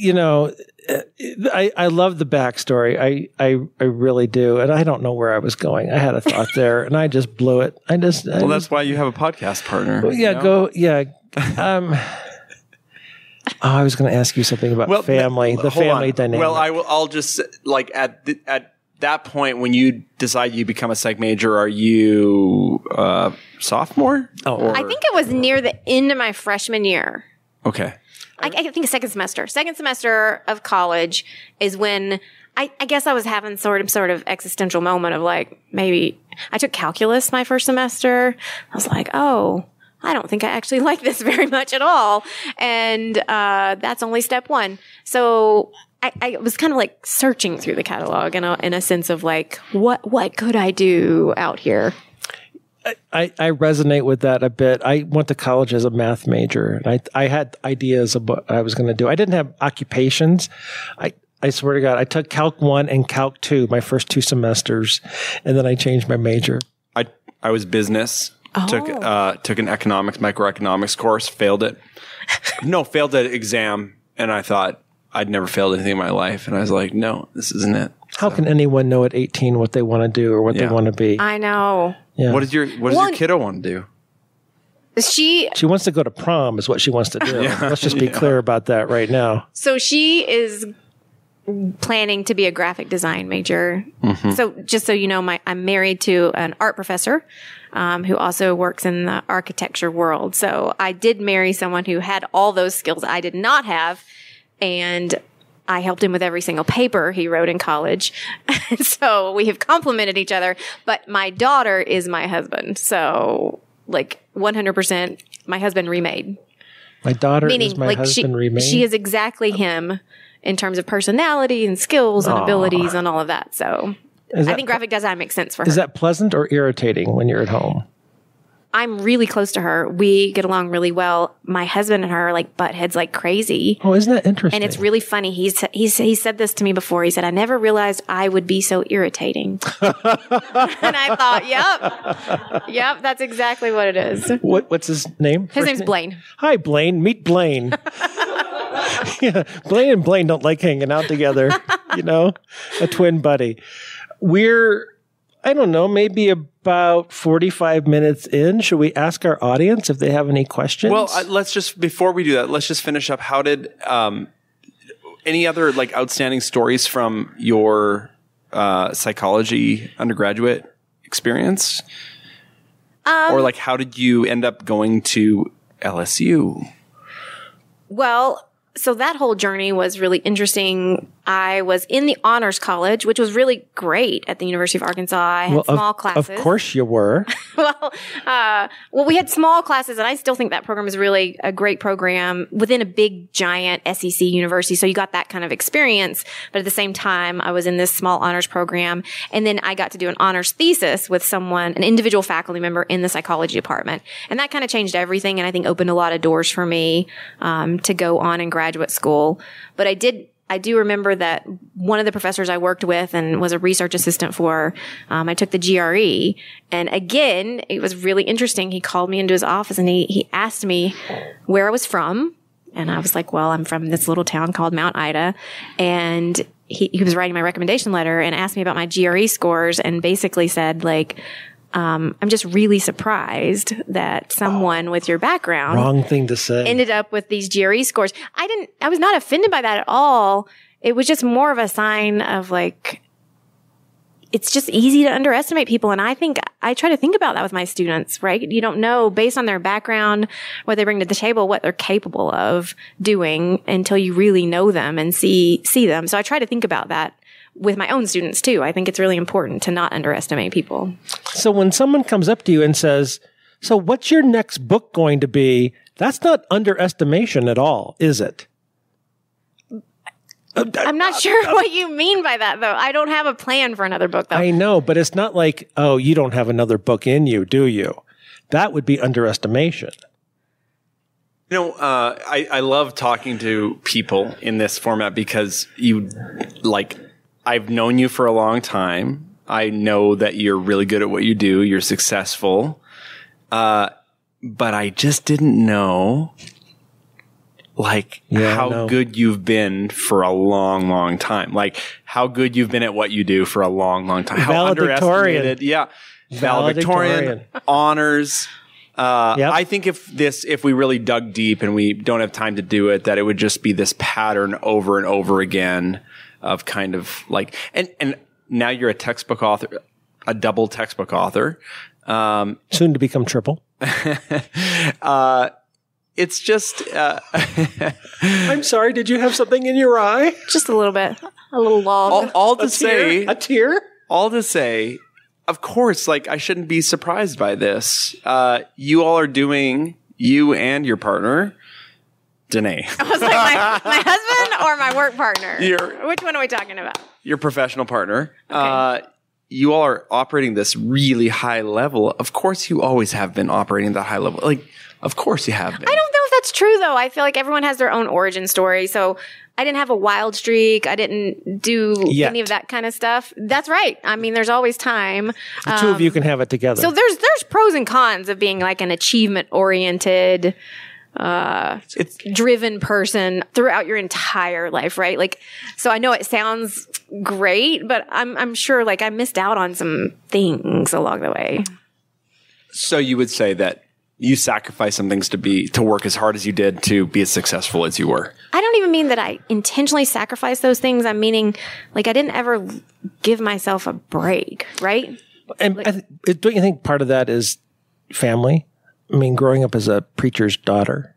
love the backstory. I really do. And I don't know where I was going. I had a thought there and I just blew it. That's why you have a podcast partner. Well, yeah, I was going to ask you something about family, the family dynamic. Well, I'll just at that point when you decide you become a psych major, are you sophomore? I think it was near the end of my freshman year. Okay. I think second semester. Second semester of college is when I guess I was having sort of existential moment of maybe I took calculus my first semester. I was oh, I don't think I actually like this very much at all. And that's only step 1. So I was kind of searching through the catalog in a sense of what could I do out here? I resonate with that a bit. I went to college as a math major and I had ideas of what I was going to do. I didn't have occupations. I swear to God, I took Calc 1 and Calc 2 my first 2 semesters, and then I changed my major. I was business. Took an economics, microeconomics course, failed it. Failed the exam, and I thought I'd never failed anything in my life. And I was like, no, this isn't it. How can anyone know at 18 what they want to do or what they want to be? I know. Yeah. What does your kiddo want to do? She wants to go to prom is what she wants to do. Let's just be clear about that right now. So she is planning to be a graphic design major. Mm-hmm. So just so you know, I'm married to an art professor who also works in the architecture world. So I did marry someone who had all those skills I did not have. And I helped him with every single paper he wrote in college. So we have complemented each other. But my daughter is my husband. So 100% my husband remade. My daughter is my husband remade? She is exactly him in terms of personality and skills and abilities and all of that. So I think graphic design makes sense for her. Is that pleasant or irritating when you're at home? I'm really close to her. We get along really well. My husband and her butt heads like crazy. Oh, isn't that interesting? And it's really funny. He said this to me before. He said, I never realized I would be so irritating. And I thought, yep, that's exactly what it is. What's his name? His name's Blaine. Hi, Blaine. Meet Blaine. Yeah, Blaine and Blaine don't like hanging out together. A twin buddy. We're, I don't know, maybe about 45 minutes in. Should we ask our audience if they have any questions? Well, before we do that, let's just finish up. How did, any other outstanding stories from your psychology undergraduate experience? Or how did you end up going to LSU? Well, so that whole journey was really interesting. I was in the honors college, which was really great at the University of Arkansas. I had small classes. Of course you were. We had small classes, and I still think that program is really a great program within a big, giant SEC university. So you got that kind of experience. But at the same time, I was in this small honors program. And then I got to do an honors thesis with an individual faculty member in the psychology department. And that kind of changed everything, and I think opened a lot of doors for me to go on in graduate school. But I do remember that one of the professors I worked with and was a research assistant for, I took the GRE. And again, it was really interesting. He called me into his office and he asked me where I was from. And I was like, well, I'm from this little town called Mount Ida. And he was writing my recommendation letter and asked me about my GRE scores and basically said I'm just really surprised that someone with your background wrong thing to say ended up with these GRE scores. I was not offended by that at all. It was just more of a sign of it's just easy to underestimate people. And I think I try to think about that with my students, right? You don't know based on their background, what they bring to the table, what they're capable of doing until you really know them and see them. So I try to think about that with my own students too. I think it's really important to not underestimate people. So when someone comes up to you and says, so what's your next book going to be? That's not underestimation at all, is it? I'm not sure what you mean by that, though. I don't have a plan for another book, though. I know, but it's not like, oh, you don't have another book in you, do you? That would be underestimation. I love talking to people in this format because I've known you for a long time. I know that you're really good at what you do. You're successful. But I just didn't know how good you've been for a long, long time. How good you've been at what you do for a long, long time. How underestimated. Yeah. Valedictorian, honors. Yep. I think if we really dug deep and we don't have time to do it, that it would just be this pattern over and over again of kind of and now you're a textbook author, a double textbook author. Soon to become triple. It's just, I'm sorry. Did you have something in your eye? Just a little bit, a little log. All to say, a tear. All to say, of course, I shouldn't be surprised by this. You all are doing, you and your partner, Danae. I was my husband or my work partner? Which one are we talking about? Your professional partner. Okay. You all are operating this really high level. Of course, you always have been operating that high level. Of course you have been. I don't know if That's true, though. I feel like everyone has their own origin story. So I didn't have a wild streak. I didn't do any of that kind of stuff. That's right. I mean, there's always time. The two of you can have it together. So there's pros and cons of being like an achievement-oriented, driven person throughout your entire life, right? Like, so I know it sounds great, but I'm sure like I missed out on some things along the way. So you would say that you sacrificed some things to work as hard as you did to be as successful as you were. I don't even mean that I intentionally sacrificed those things. I'm meaning like I didn't ever give myself a break, right? And don't you think part of that is family? I mean, growing up as a preacher's daughter.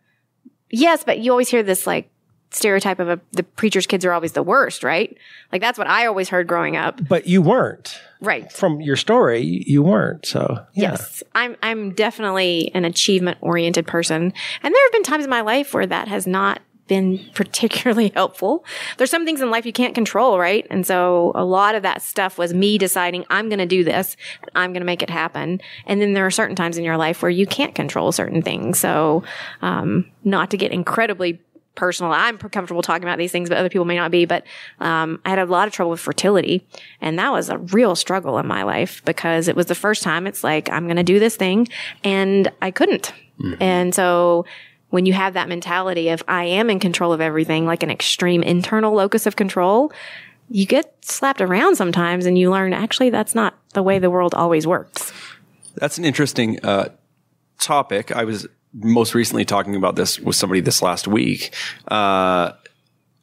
Yes, but you always hear this like stereotype of the preacher's kids are always the worst, right? Like that's what I always heard growing up. But you weren't. Right. From your story, you weren't. So, yeah. Yes, I'm definitely an achievement-oriented person. And there have been times in my life where that has not been particularly helpful. There's some things in life you can't control, right? And so a lot of that stuff was me deciding I'm going to do this, I'm going to make it happen. And then there are certain times in your life where you can't control certain things. So, not to get incredibly personal, I'm comfortable talking about these things, but other people may not be. But I had a lot of trouble with fertility, and that was a real struggle in my life because it was the first time it's like, I'm going to do this thing, and I couldn't. Mm-hmm. And so when you have that mentality of I am in control of everything, like an extreme internal locus of control, you get slapped around sometimes, and you learn actually that's not the way the world always works. That's an interesting topic. I was most recently talking about this with somebody this last week.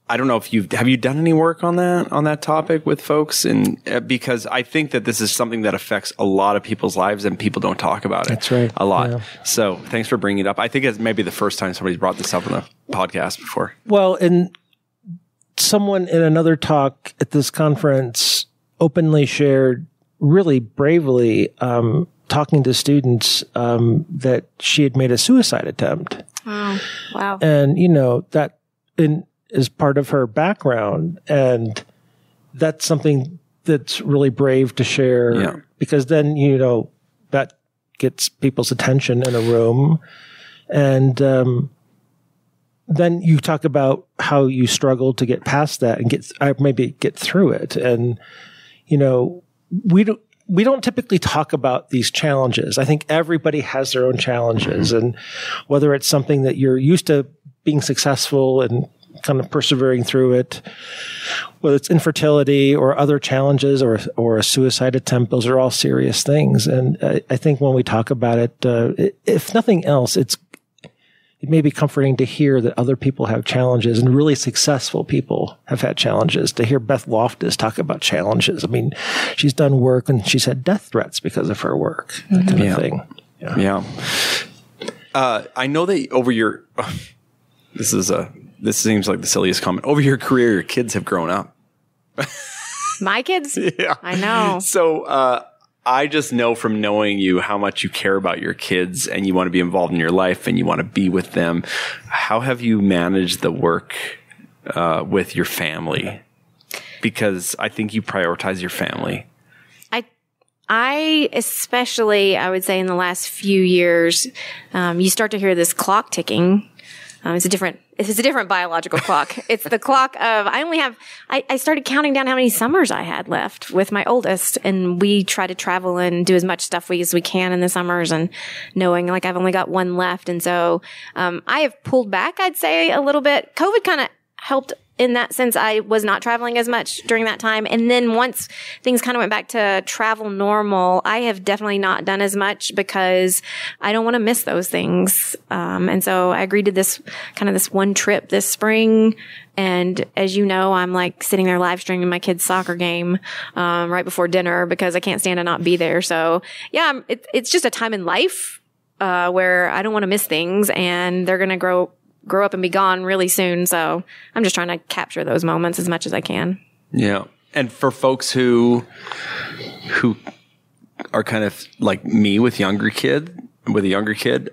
I don't know if have you done any work on that topic with folks? And because I think that this is something that affects a lot of people's lives and people don't talk about it. That's right. A lot. Yeah. So thanks for bringing it up. I think it's maybe the first time somebody's brought this up on the podcast before. Well, and someone in another talk at this conference openly shared really bravely, talking to students, that she had made a suicide attempt. Oh, wow. And, that is part of her background. And that's something that's really brave to share because then, that gets people's attention in a room. And then you talk about how you struggled to get past that and maybe get through it. And, we don't typically talk about these challenges. I think everybody has their own challenges. Mm-hmm. And whether it's something that you're used to being successful and kind of persevering through it, whether it's infertility or other challenges or a suicide attempt, those are all serious things. And I think when we talk about it, if nothing else, it may be comforting to hear that other people have challenges and really successful people have had challenges. To hear Beth Loftus talk about challenges. I mean, she's done work and she's had death threats because of her work, that kind of thing. Yeah. I know that over your, this seems like the silliest comment. Over your career, your kids have grown up. My kids? Yeah. I know. So, I just know from knowing you how much you care about your kids and you want to be involved in your life and you want to be with them. How have you managed the work with your family? Because I think you prioritize your family. I especially, I would say in the last few years, you start to hear this clock ticking. It's a different biological clock. It's the clock of, I started counting down how many summers I had left with my oldest, and we try to travel and do as much stuff as we can in the summers, and knowing like I've only got one left. And so, I have pulled back, I'd say a little bit. COVID kind of helped in that sense. I was not traveling as much during that time. And then once things kind of went back to travel normal, I have definitely not done as much because I don't want to miss those things. And so I agreed to this one trip this spring. And as you know, I'm like sitting there live streaming my kid's soccer game, right before dinner because I can't stand to not be there. So yeah, it's just a time in life, where I don't want to miss things, and they're going to grow up and be gone really soon. So I'm just trying to capture those moments as much as I can. Yeah. And for folks who are kind of like me with a younger kid,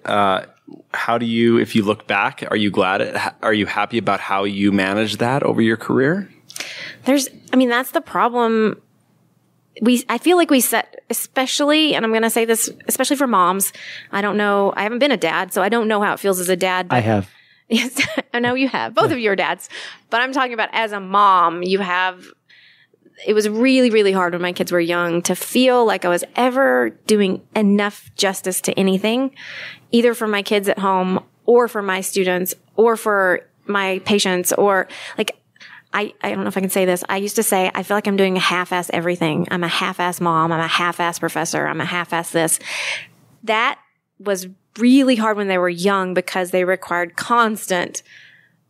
how do you, if you look back, are you happy about how you managed that over your career? That's the problem. I feel like we set, especially, and I'm going to say this, especially for moms. I don't know. I haven't been a dad, so I don't know how it feels as a dad. I have. Yes, I know you have. Both of you are dads. But I'm talking about as a mom, it was really, really hard when my kids were young to feel like I was ever doing enough justice to anything, either for my kids at home or for my students or for my patients or like, I don't know if I can say this. I used to say, I feel like I'm doing a half-ass everything. I'm a half-ass mom. I'm a half-ass professor. I'm a half-ass this. That was really hard when they were young because they required constant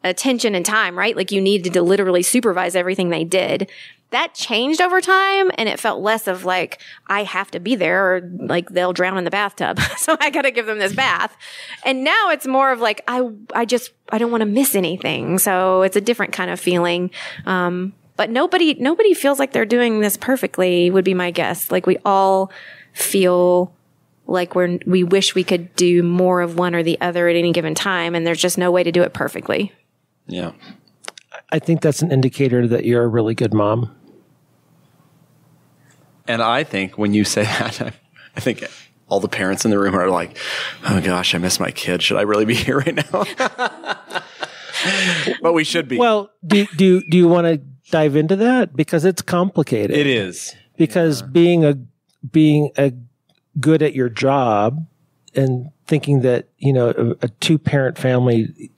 attention and time, right? Like you needed to literally supervise everything they did. That changed over time and it felt less of like, I have to be there or like they'll drown in the bathtub. So I got to give them this bath. And now it's more of like, I don't want to miss anything. So it's a different kind of feeling. But nobody feels like they're doing this perfectly would be my guess. Like we all feel like we wish we could do more of one or the other at any given time. And there's just no way to do it perfectly. Yeah. I think that's an indicator that you're a really good mom. And I think when you say that, I think all the parents in the room are like, oh gosh, I miss my kid. Should I really be here right now? But we should be. Well, do you want to dive into that? Because it's complicated. It is. Because being a good at your job and thinking that, a two-parent family,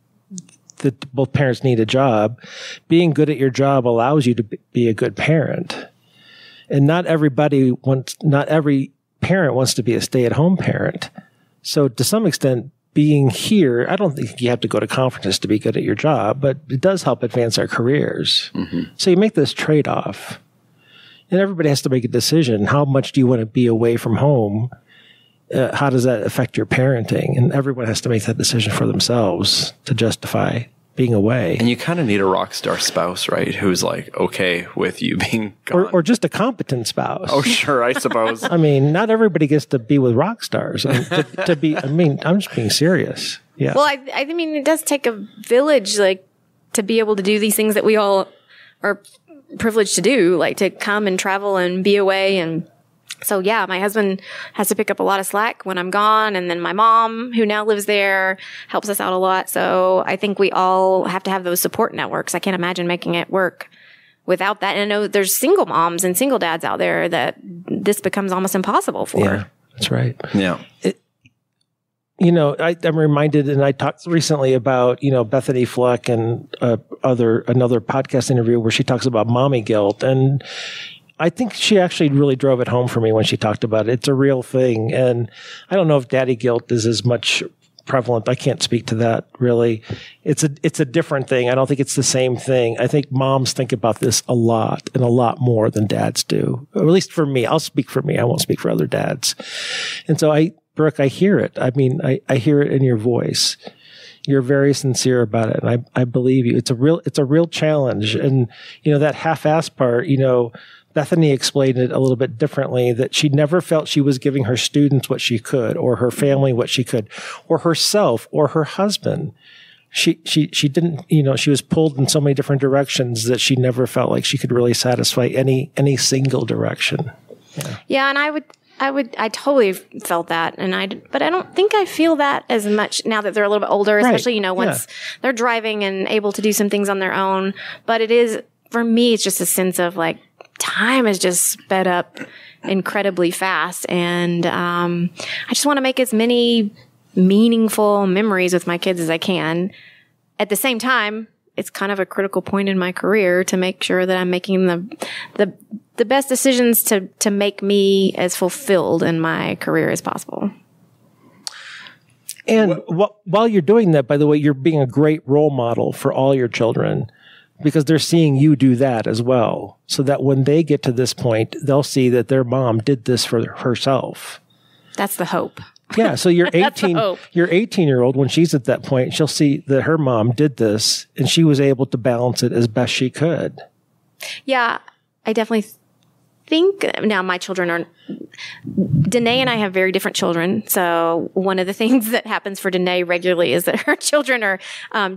that both parents need a job, being good at your job allows you to be a good parent. And not every parent wants to be a stay-at-home parent. So to some extent, being here, I don't think you have to go to conferences to be good at your job, but it does help advance our careers. Mm-hmm. So you make this trade-off. And everybody has to make a decision. How much do you want to be away from home? How does that affect your parenting? And everyone has to make that decision for themselves to justify being away. And you kind of need a rock star spouse, right? Who's like, okay with you being gone. Or just a competent spouse. Oh, sure, I suppose. I mean, not everybody gets to be with rock stars. I'm just being serious. Yeah. Well, I mean, it does take a village, like, to be able to do these things that we all are privileged to do, like to come and travel and be away. And so, yeah, my husband has to pick up a lot of slack when I'm gone. And then my mom, who now lives there, helps us out a lot. So I think we all have to have those support networks. I can't imagine making it work without that. And I know there's single moms and single dads out there that this becomes almost impossible for. Yeah, that's right. Yeah. I'm reminded, and I talked recently about, Bethany Fleck and another podcast interview where she talks about mommy guilt. And I think she actually really drove it home for me when she talked about it. It's a real thing. And I don't know if daddy guilt is as much prevalent. I can't speak to that really. It's a different thing. I don't think it's the same thing. I think moms think about this a lot and a lot more than dads do. Or at least for me. I'll speak for me. I won't speak for other dads. And so Brooke, I hear it. I mean, I hear it in your voice. You're very sincere about it. And I believe you. It's a real challenge. And, that half-ass part, Bethany explained it a little bit differently, that she never felt she was giving her students what she could, or her family what she could, or herself, or her husband. She didn't, she was pulled in so many different directions that she never felt like she could really satisfy any single direction. Yeah, and I totally felt that, but I don't think I feel that as much now that they're a little bit older, especially, once they're driving and able to do some things on their own. But it is, for me, it's just a sense of like, time has just sped up incredibly fast. And I just want to make as many meaningful memories with my kids as I can. At the same time, it's kind of a critical point in my career to make sure that I'm making the best decisions to make me as fulfilled in my career as possible. And while you're doing that, by the way, you're being a great role model for all your children, because they're seeing you do that as well. So that when they get to this point, they'll see that their mom did this for herself. That's the hope. Yeah. So your 18-year-old, when she's at that point, she'll see that her mom did this and she was able to balance it as best she could. Yeah. I definitely think now my children are, Danae and I have very different children. So one of the things that happens for Danae regularly is that her children are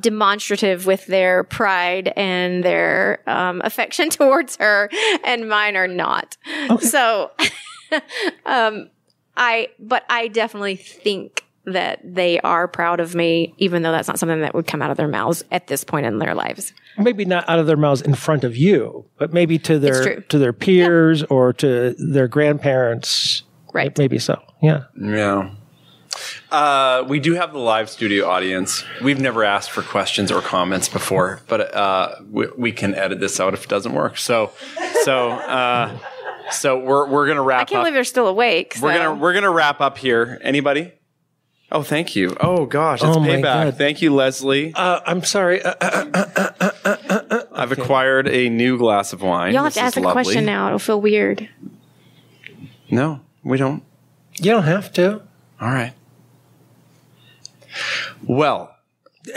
demonstrative with their pride and their affection towards her, and mine are not. Okay. So, but I definitely think that they are proud of me, even though that's not something that would come out of their mouths at this point in their lives. Maybe not out of their mouths in front of you, but maybe to true. their peers or to their grandparents. Right. Maybe so. Yeah. Yeah. We do have the live studio audience. We've never asked for questions or comments before, but we can edit this out if it doesn't work. So we're gonna wrap up. I can't believe they're still awake. So. We're gonna wrap up here. Anybody? Oh, thank you. Oh gosh, it's my payback. God. Thank you, Leslie. I'm sorry. I've acquired a new glass of wine. Y'all have to ask a question now. It'll feel weird. No, we don't. You don't have to. All right. Well,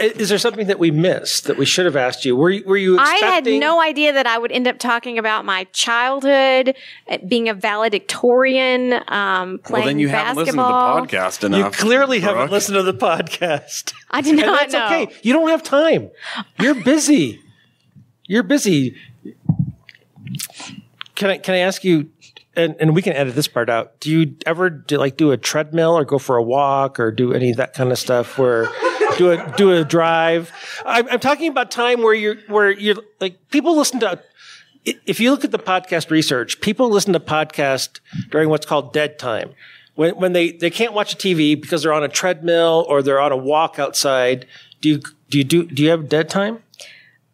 is there something that we missed that we should have asked you? Were you expecting? I had no idea that I would end up talking about my childhood, being a valedictorian, playing basketball. Well, then you haven't listened to the podcast enough. You clearly Brooke. haven't listened to the podcast. I did not And that's know. okay. You don't have time. You're busy. You're busy. Can I ask you? And we can edit this part out. Do you ever do a treadmill or go for a walk or do any of that kind of stuff? Where do a drive? I'm talking about time where you're like people listen to. If you look at the podcast research, people listen to podcasts during what's called dead time, when they can't watch a TV because they're on a treadmill or they're on a walk outside. Do you have dead time?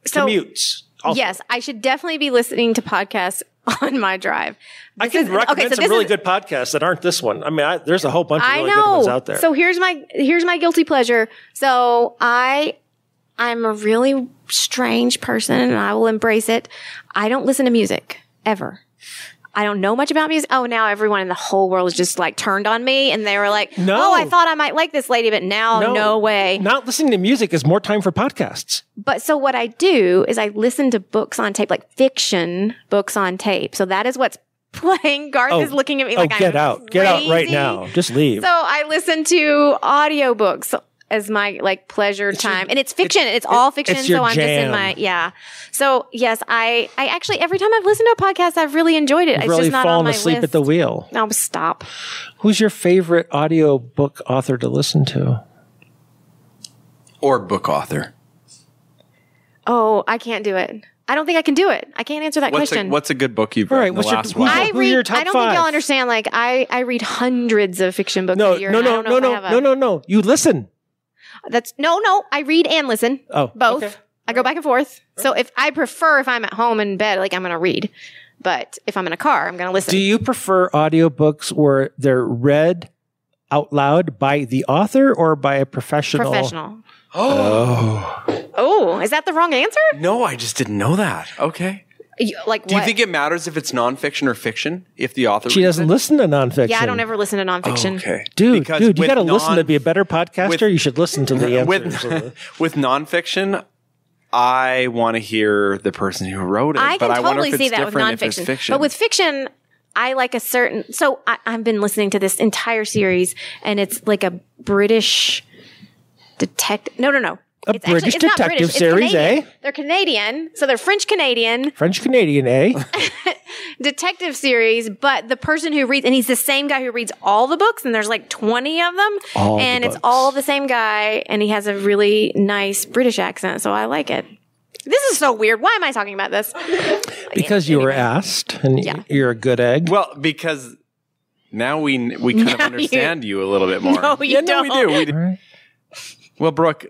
So, Commutes. Also. Yes, I should definitely be listening to podcasts on my drive. I can recommend some really good podcasts that aren't this one. I mean, there's a whole bunch of really good ones out there. So here's my guilty pleasure. So I'm a really strange person and I will embrace it. I don't listen to music ever. I don't know much about music. Oh, now everyone in the whole world is just like turned on me and they were like, No. oh, I thought I might like this lady, but now no way. Not listening to music is more time for podcasts. But so what I do is I listen to books on tape, like fiction books on tape. So that is what's playing. Garth is looking at me like get I'm out. Get out right crazy. now. Just leave. So I listen to audiobooks as my like pleasure time. And it's fiction. It's all fiction. it's your So I'm just in jam. my, yeah. So yes, I actually, every time I've listened to a podcast, I've really enjoyed it. You've It's really just not on fallen my asleep list. at the wheel. No, stop. Who's your favorite audiobook author to listen to? or book author. Oh, I can't do it. I don't think I can do it. I can't answer that question. What's a good book you've All read right, in the what's your- last who's while? your- Who are your top I don't think five? y'all understand. Like I read hundreds of fiction books a year. and I don't know if I have a- No. You listen. That's no. I read and listen. Oh, both. okay. I go back and forth. So if I'm at home in bed, like I'm going to read. But if I'm in a car, I'm going to listen. Do you prefer audiobooks where they're read out loud by the author or by a professional? Professional. Oh, is that the wrong answer? No, I just didn't know that. Okay. Like Do you think it matters if it's nonfiction or fiction? If the author She reads doesn't it? listen to nonfiction. Yeah, I don't ever listen to nonfiction. Okay. Dude, Because you with got to listen to be a better podcaster. with- You should listen to the answers. with nonfiction, I want to hear the person who wrote it. I can but I wonder totally if it's see that with different if it's nonfiction. fiction. But with fiction, I like a certain. So I've been listening to this entire series, and it's like a British detective. No. A British detective series, Canadian. eh? They're Canadian, so they're French-Canadian French-Canadian, eh? detective series. But the person who reads, and he's the same guy who reads all the books, and there's like 20 of them, All the and it's books. all the same guy, and he has a really nice British accent, so I like it. This is so weird. Why am I talking about this? Because you were asked, and Yeah. you're a good egg. Well, because now we kind of understand you a little bit more. No, you No, we do. We do. All right. Well, Brooke,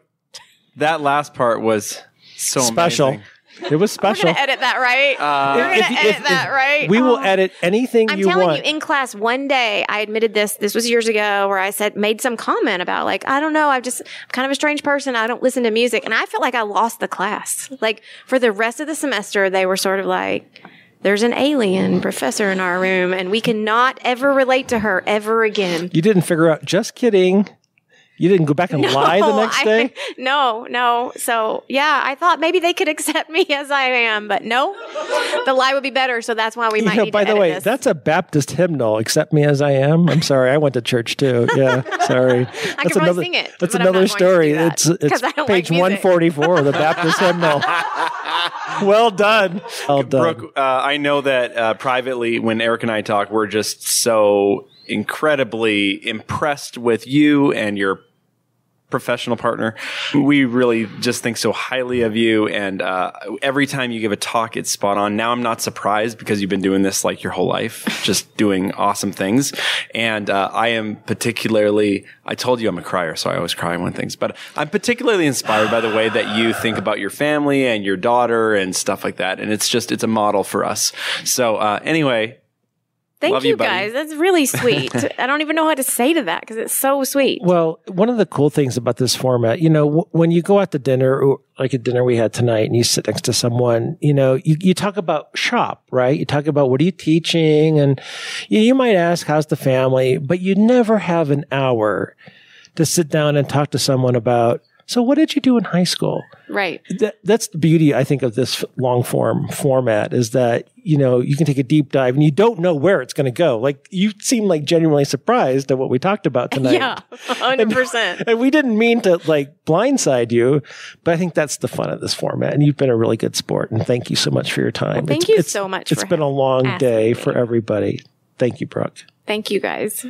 that last part was so Special. amazing. It was We're special. gonna edit that, right? We're gonna edit that, right? We will Oh. edit anything I'm you telling want. you, in class one day, I admitted this was years ago, where I made some comment about like, I don't know, I'm kind of a strange person. I don't listen to music. And I felt like I lost the class. Like for the rest of the semester, they were sort of like, there's an alien professor in our room and we cannot ever relate to her ever again. You didn't figure out, just kidding. You didn't go back and lie the next day? No. So yeah, I thought maybe they could accept me as I am, but no, the lie would be better. So that's why we might need By to the edit way, this. that's a Baptist hymnal, Accept Me As I Am. I'm sorry, I went to church too. Yeah, sorry. I could probably sing it, That's but I'm another not going to story. do that, It's 'cause I don't page like music. 144 of the Baptist hymnal. Well done. Well done. Brooke, I know that privately, when Eric and I talk, we're just so incredibly impressed with you and your professional partner. We really just think so highly of you. And every time you give a talk, it's spot on. Now I'm not surprised because you've been doing this like your whole life, just doing awesome things. And I am particularly, I told you I'm a crier, so I always cry when things, but I'm particularly inspired by the way that you think about your family and your daughter and stuff like that. And it's a model for us. So anyway, thank you, guys. That's really sweet. I don't even know how to say to that because it's so sweet. Well, one of the cool things about this format, when you go out to dinner, or like a dinner we had tonight, and you sit next to someone, you talk about shop, right? You talk about what are you teaching? And you might ask, how's the family? But you never have an hour to sit down and talk to someone about, so what did you do in high school? Right. That's the beauty, I think, of this long form format is that, you can take a deep dive and you don't know where it's going to go. Like you seem like genuinely surprised at what we talked about tonight. Yeah, 100%. And we didn't mean to blindside you, but I think that's the fun of this format. And you've been a really good sport. And thank you so much for your time. Well, thank you so much. It's been a long day for everybody. Thank you, Brooke. Thank you, guys.